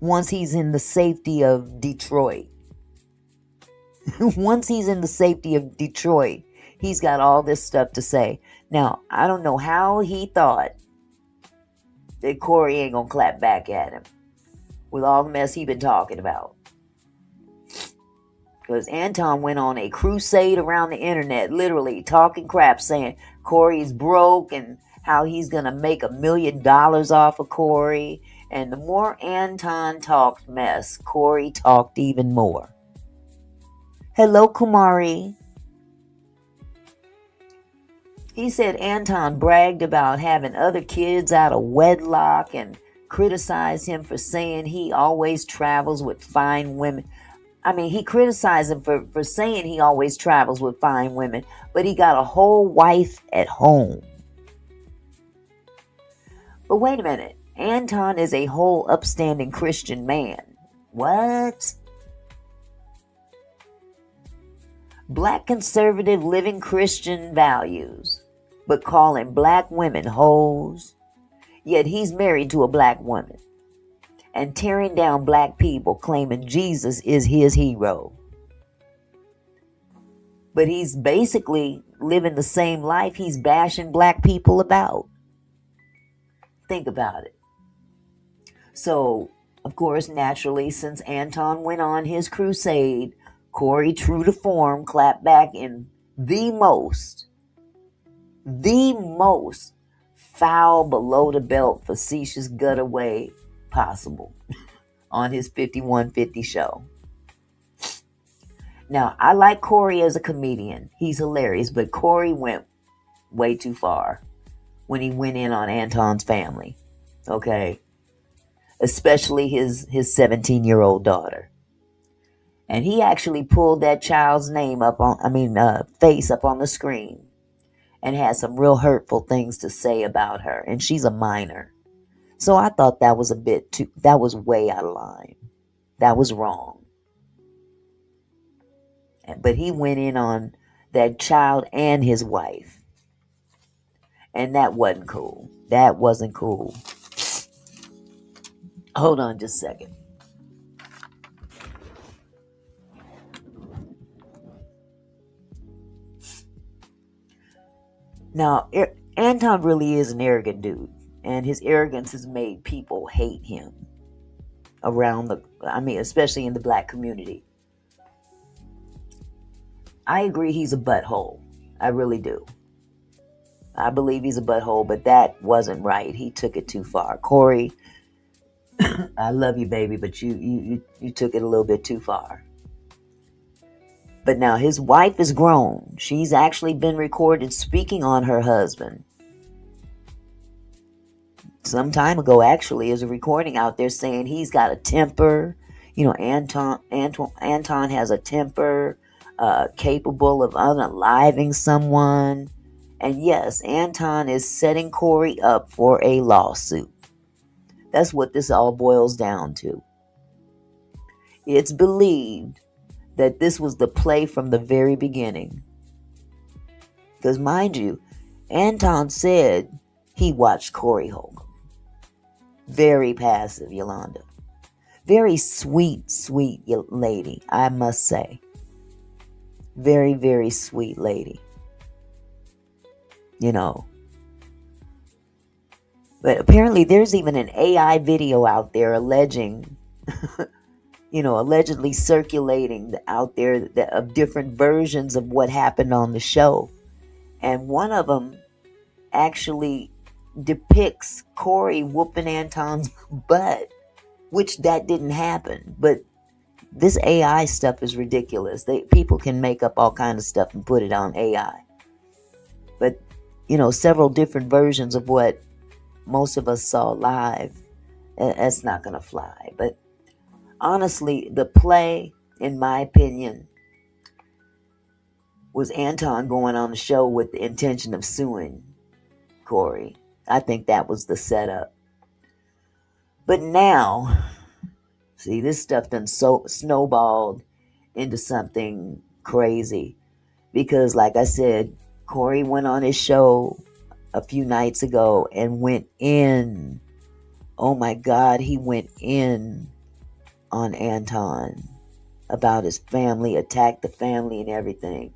Once he's in the safety of Detroit. Once he's in the safety of Detroit, he's got all this stuff to say. Now, I don't know how he thought that Corey ain't gonna clap back at him with all the mess he been talking about. Because Anton went on a crusade around the internet, literally talking crap, saying Corey's broke and how he's gonna make $1 million off of Corey. And the more Anton talked mess, Corey talked even more. Hello, Kumari. He said Anton bragged about having other kids out of wedlock and criticized him for saying he always travels with fine women. I mean, he criticized him for saying he always travels with fine women, but he got a whole wife at home. But wait a minute. Anton is a whole upstanding Christian man. What? Black conservative living Christian values, but calling black women hoes. Yet he's married to a black woman and tearing down black people, claiming Jesus is his hero. But he's basically living the same life he's bashing black people about. Think about it. So, of course, naturally, since Anton went on his crusade, Corey, true to form, clapped back in the most foul, below the belt, facetious gutter way possible on his 5150 show. Now, I like Corey as a comedian. He's hilarious, but Corey went way too far when he went in on Anton's family. Okay? Especially his 17-year-old daughter. And he actually pulled that child's name face up on the screen and had some real hurtful things to say about her. And she's a minor. So I thought that was that was way out of line. That was wrong. But he went in on that child and his wife. And that wasn't cool. That wasn't cool. Hold on just a second. Now, Anton really is an arrogant dude. And his arrogance has made people hate him especially in the black community. I agree he's a butthole. I really do. I believe he's a butthole, but that wasn't right. He took it too far. Corey, I love you, baby, but you took it a little bit too far. But now his wife is grown. She's actually been recorded speaking on her husband. Some time ago, actually, there's a recording out there saying he's got a temper. You know, Anton has a temper. Capable of unaliving someone. And yes, Anton is setting Corey up for a lawsuit. That's what this all boils down to. It's believed that this was the play from the very beginning. Because mind you, Anton said he watched Corey Holcomb. Very passive, Yolanda. Very sweet lady, I must say. Very, very sweet lady. You know. But apparently there's even an AI video out there allegedly circulating out there of different versions of what happened on the show. And one of them actually depicts Corey whooping Anton's butt, which that didn't happen. But this AI stuff is ridiculous. People can make up all kinds of stuff and put it on AI. But, several different versions of what most of us saw live, that's not going to fly. But honestly, the play, in my opinion, was Anton going on the show with the intention of suing Corey. I think that was the setup. But now, see, this stuff done snowballed into something crazy. Because, like I said, Corey went on his show a few nights ago and went in. Oh my God, he went in on Anton about his family, attacked the family and everything.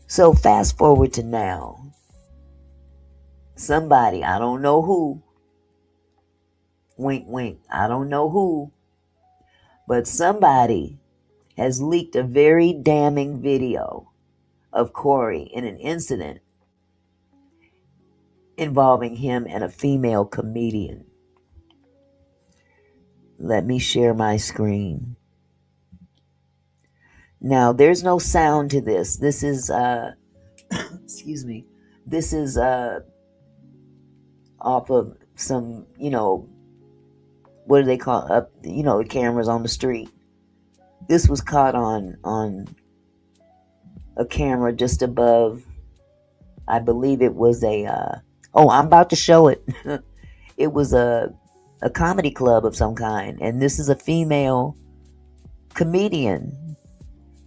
So fast forward to now. Somebody, I don't know who, wink, wink, I don't know who, but somebody has leaked a very damning video of Corey in an incident involving him and a female comedian. Let me share my screen. Now, there's no sound to this. This is, excuse me, this is off of some, what do they call up, the cameras on the street. This was caught on a camera just above, I believe it was I'm about to show it. It was a comedy club of some kind, and this is a female comedian,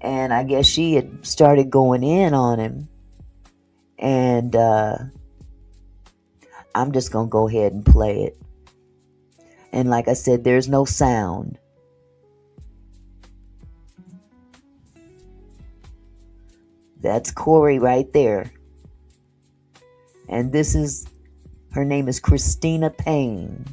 And I guess she had started going in on him. And I'm just going to go ahead and play it. And like I said, there's no sound. That's Corey right there. And her name is Christina Payne.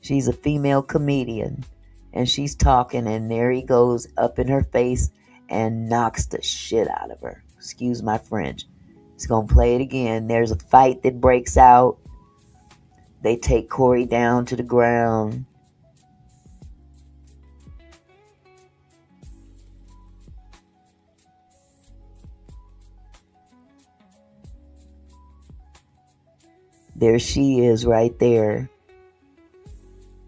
She's a female comedian. And she's talking, and there he goes up in her face and knocks the shit out of her. Excuse my French. He's going to play it again. There's a fight that breaks out. They take Corey down to the ground. There she is right there.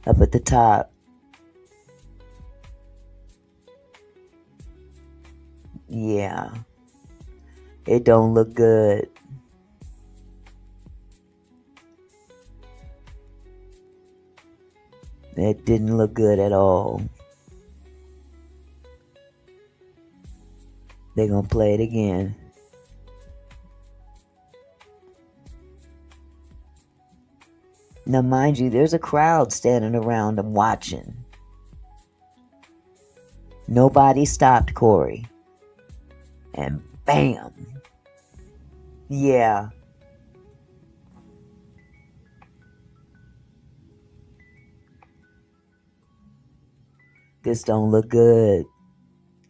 Up at the top. Yeah. It don't look good. It didn't look good at all. They're gonna play it again. Now, mind you, there's a crowd standing around them watching. Nobody stopped Corey. And bam. Yeah. This don't look good.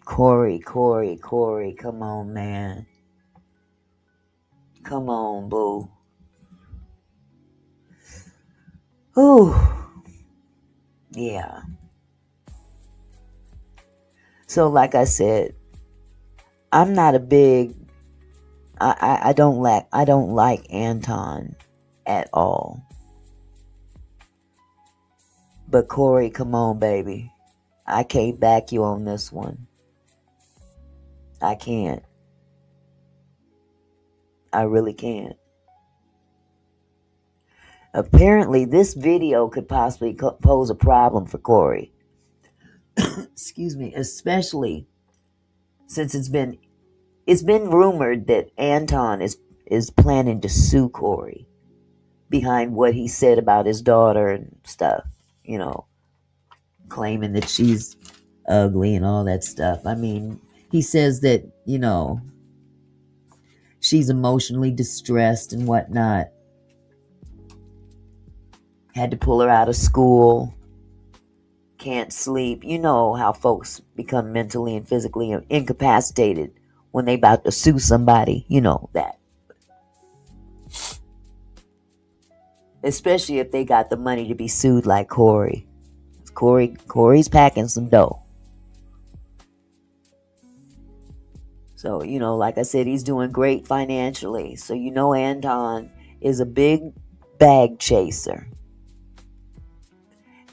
Corey, come on, man. Come on, boo. Ooh. Yeah. So like I said, I'm not a big I don't like Anton at all. But Corey, come on, baby. I can't back you on this one. I can't. I really can't. Apparently, this video could possibly pose a problem for Corey. Excuse me, especially since it's been rumored that Anton is planning to sue Corey behind what he said about his daughter and stuff, you know, claiming that she's ugly and all that stuff. I mean, he says that, you know, she's emotionally distressed and whatnot. Had to pull her out of school. Can't sleep. You know how folks become mentally and physically incapacitated when they about to sue somebody. You know that. Especially if they got the money to be sued like Corey. Corey's packing some dough. So, you know, like I said, he's doing great financially. So, you know, Anton is a big bag chaser.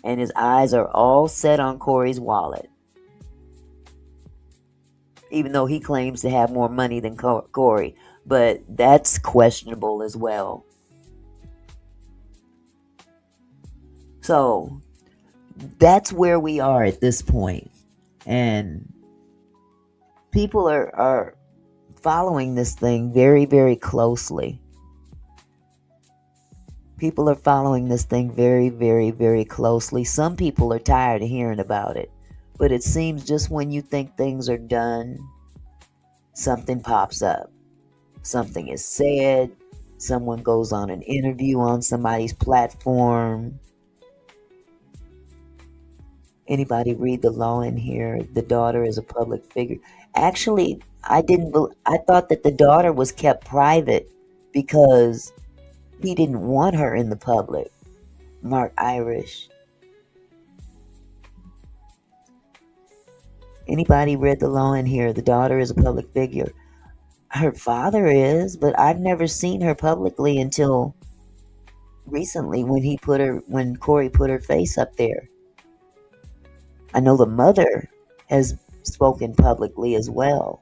And his eyes are all set on Corey's wallet. Even though he claims to have more money than Corey. But that's questionable as well. So, that's where we are at this point. And people are following this thing very, very closely. People are following this thing very, very, very closely. Some people are tired of hearing about it. But it seems just when you think things are done, something pops up. Something is said. Someone goes on an interview on somebody's platform. Anybody read the law in here? The daughter is a public figure. Actually, I thought that the daughter was kept private because he didn't want her in the public. Mark Irish. Anybody read the law in here? The daughter is a public figure. Her father is, but I've never seen her publicly until recently when Corey put her face up there. I know the mother has spoken publicly as well.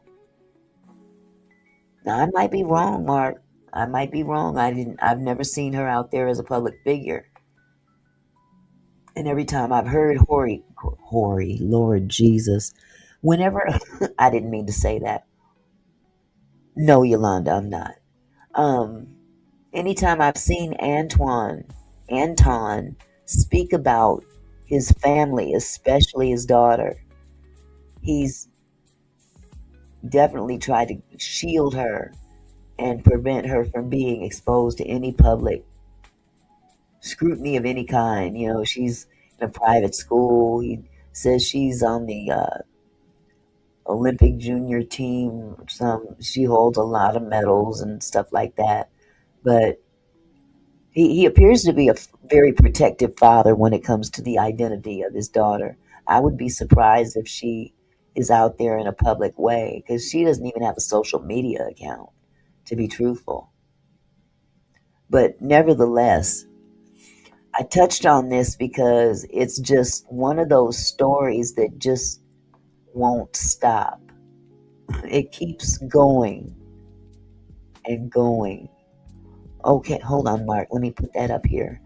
Now I might be wrong, Mark. I might be wrong. I've never seen her out there as a public figure. And every time I've heard Lord Jesus, Whenever, I didn't mean to say that. No, Yolanda, I'm not. Anytime I've seen Anton speak about his family, especially his daughter, he's definitely tried to shield her and prevent her from being exposed to any public scrutiny of any kind. You know, she's in a private school. He says she's on the Olympic junior team. She holds a lot of medals and stuff like that. But he appears to be a very protective father when it comes to the identity of his daughter. I would be surprised if she is out there in a public way, because she doesn't even have a social media account, to be truthful. But nevertheless, I touched on this because it's just one of those stories that just won't stop. It keeps going and going. Okay, hold on, Mark. Let me put that up here.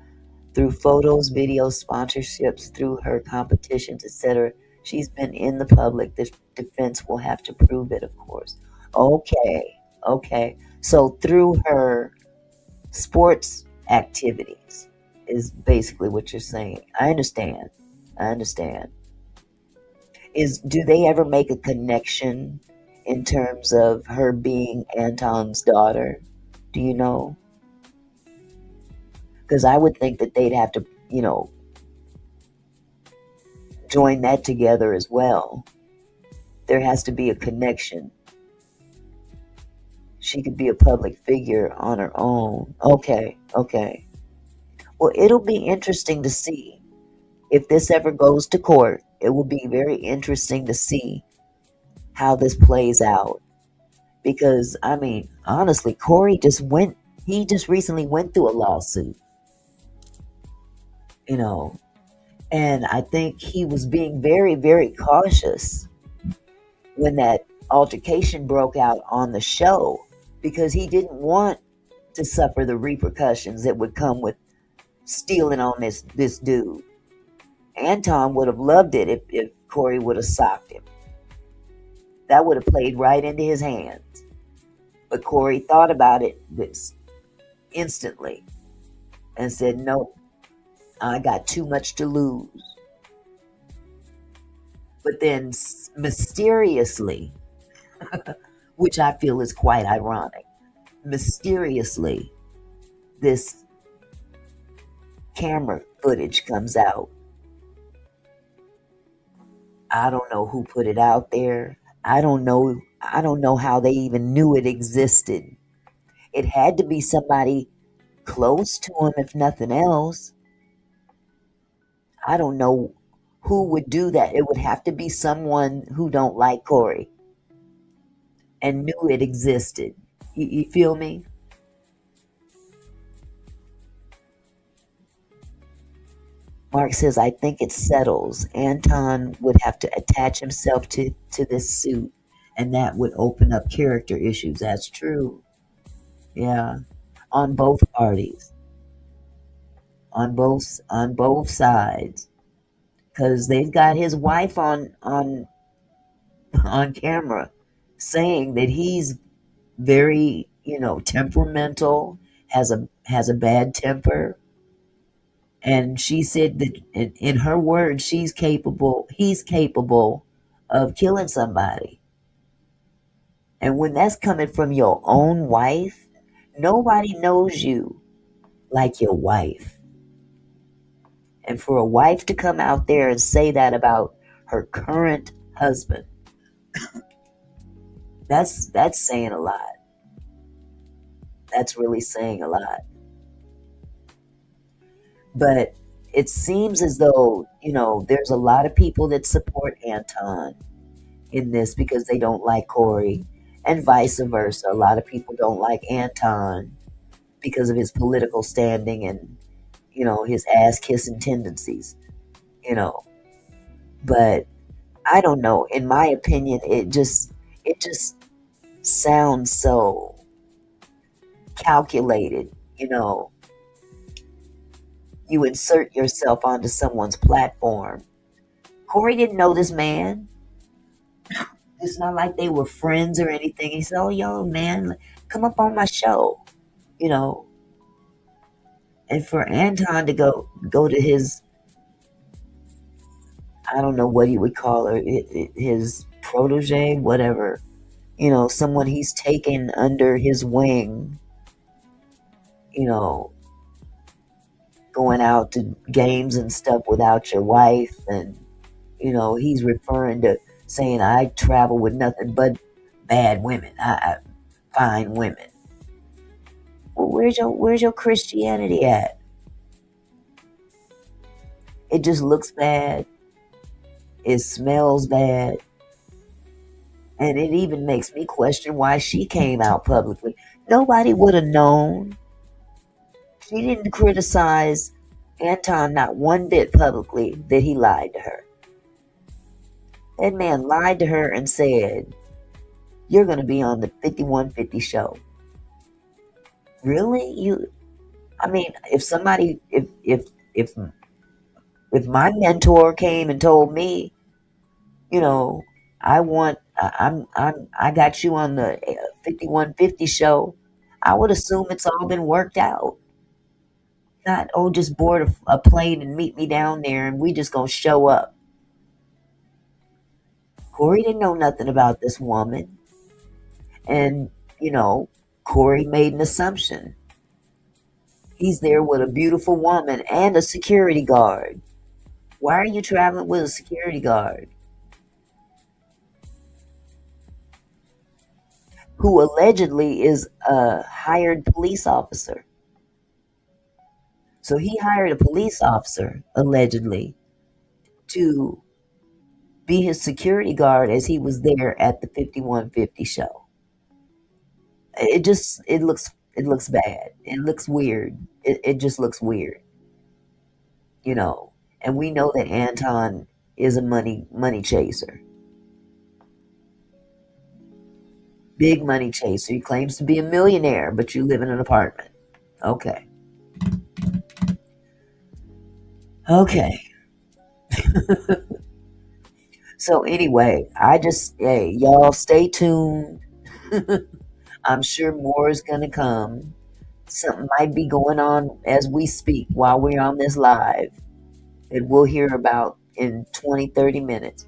Through photos, videos, sponsorships, through her competitions, etc., she's been in the public. The defense will have to prove it, of course. Okay. So through her sports activities is basically what you're saying. I understand. Do they ever make a connection in terms of her being Anton's daughter? Do you know? Because I would think that they'd have to, join that together as well. There has to be a connection. She could be a public figure on her own. Okay. Well, it'll be interesting to see if this ever goes to court. It will be very interesting to see how this plays out. Because, I mean, honestly, Corey just recently went through a lawsuit. And I think he was being very, very cautious when that altercation broke out on the show, because he didn't want to suffer the repercussions that would come with stealing on this dude. Anton would have loved it if Corey would have socked him. That would have played right into his hands. But Corey thought about it instantly and said, nope. I got too much to lose. But then mysteriously, which I feel is quite ironic, mysteriously, this camera footage comes out. I don't know who put it out there. I don't know how they even knew it existed. It had to be somebody close to him, if nothing else. I don't know who would do that. It would have to be someone who don't like Corey and knew it existed. You feel me? Mark says, I think it settles. Anton would have to attach himself to this suit, and that would open up character issues. That's true. Yeah. On both parties. On both sides, because they've got his wife on camera saying that he's very temperamental, has a bad temper, and she said that in her words he's capable of killing somebody. And when that's coming from your own wife, nobody knows you like your wife. And for a wife to come out there and say that about her current husband, that's saying a lot. That's really saying a lot. But it seems as though, there's a lot of people that support Anton in this because they don't like Corey, and vice versa. A lot of people don't like Anton because of his political standing and his ass-kissing tendencies, But I don't know. In my opinion, it just sounds so calculated, You insert yourself onto someone's platform. Corey didn't know this man. It's not like they were friends or anything. He said, "Oh, yo, man, come up on my show," you know. And for Anton to go to his, I don't know what he would call her, his protege, whatever, someone he's taken under his wing, you know, going out to games and stuff without your wife, and he's referring to saying, "I travel with nothing but bad women, I fine women." Well, where's your Christianity at? It just looks bad. It smells bad. And it even makes me question why she came out publicly. Nobody would have known. She didn't criticize Anton not one bit publicly that he lied to her. That man lied to her and said, "You're going to be on the 5150 show." Really? If somebody, if my mentor came and told me, I got you on the 5150 show, I would assume it's all been worked out. Not, just board a plane and meet me down there and we just gonna show up. Corey didn't know nothing about this woman. And, Corey made an assumption. He's there with a beautiful woman and a security guard. Why are you traveling with a security guard? Who allegedly is a hired police officer. So he hired a police officer, allegedly, to be his security guard as he was there at the 5150 show. It looks bad. It looks weird. It just looks weird. And we know that Anton is a money chaser. Big money chaser. He claims to be a millionaire, but you live in an apartment. Okay. So anyway, y'all stay tuned. I'm sure more is going to come. Something might be going on as we speak while we're on this live that we'll hear about in 20, 30 minutes.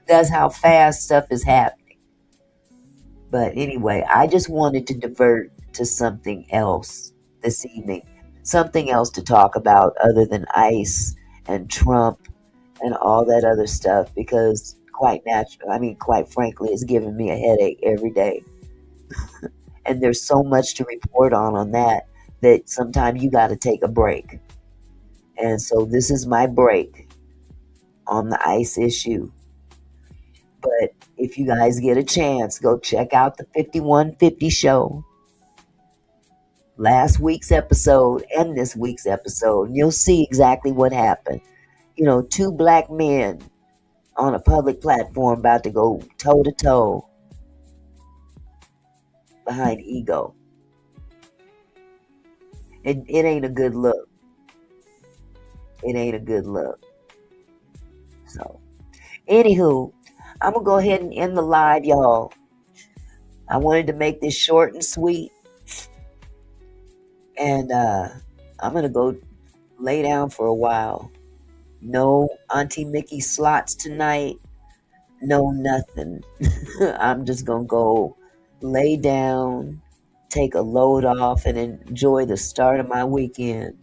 That's how fast stuff is happening. But anyway, I just wanted to divert to something else this evening. Something else to talk about other than ICE and Trump and all that other stuff, because quite frankly, it's giving me a headache every day. And there's so much to report on that sometimes you got to take a break. And so this is my break on the ICE issue. But if you guys get a chance, go check out the 5150 show. Last week's episode and this week's episode. And you'll see exactly what happened. 2 black men on a public platform about to go toe to toe behind ego. It ain't a good look. It ain't a good look. So, anywho, I'm going to go ahead and end the live, y'all. I wanted to make this short and sweet. And I'm going to go lay down for a while. No Auntie Mickey slots tonight. No nothing. I'm just going to go lay down, take a load off, and enjoy the start of my weekend.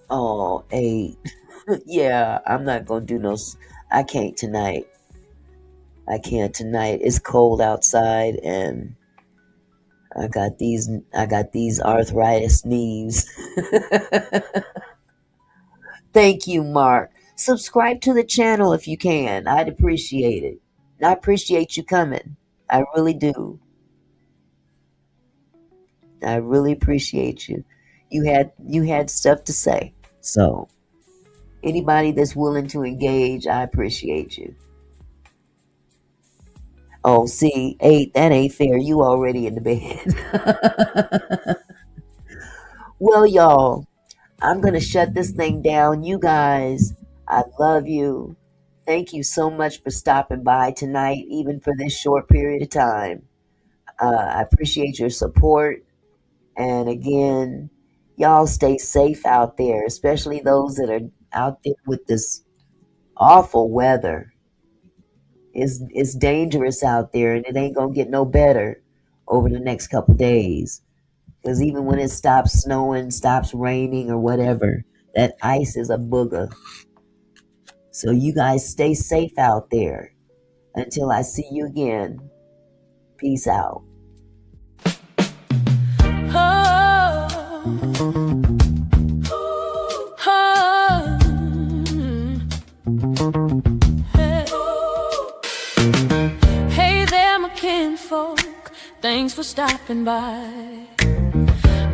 Oh, 8. Yeah, I'm not going to do I can't tonight. It's cold outside and I got these arthritis knees. Thank you, Mark. Subscribe to the channel if you can. I'd appreciate it. I appreciate you coming. I really do. I really appreciate you. You had stuff to say. So, anybody that's willing to engage, I appreciate you. Oh, see, 8, that ain't fair. You already in the bed. Well, y'all, I'm going to shut this thing down. You guys, I love you. Thank you so much for stopping by tonight, even for this short period of time. I appreciate your support. And again, y'all stay safe out there, especially those that are out there with this awful weather. It's dangerous out there, and it ain't gonna get no better over the next couple days. Because even when it stops snowing, stops raining, or whatever, that ice is a booger. So you guys stay safe out there. Until I see you again, peace out. Hey there, my kinfolk, thanks for stopping by.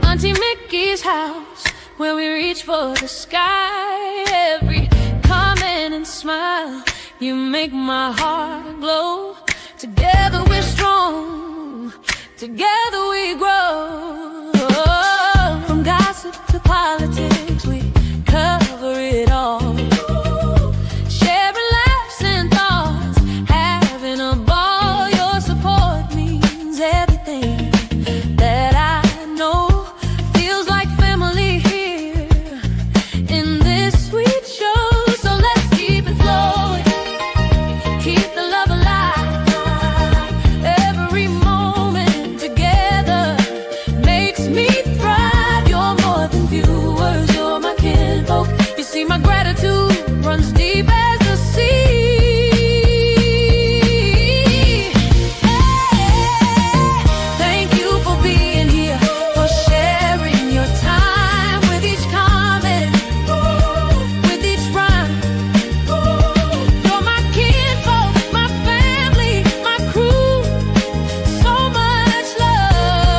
Auntie Mickey's house, where we reach for the sky. Every comment and smile, you make my heart glow. Together we're strong, together we grow. From gossip to politics, we cover it all. Sharing laughs and thoughts, having a ball. Your support means everything that I know. Feels like family here in this sweet show. So let's keep it flowing, keep the love alive. Every moment together makes me thrive. You're more than viewers, you're my kinfolk. You see, my gratitude runs deep as the sea. Thank you for being here, for sharing your time with each comment, with each rhyme. You're my kinfolk, my family, my crew. So much love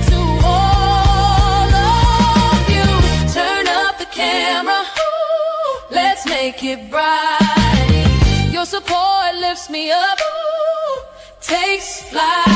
to all of you. Turn up the camera, let's make it bright. Your support lifts me up, takes flight.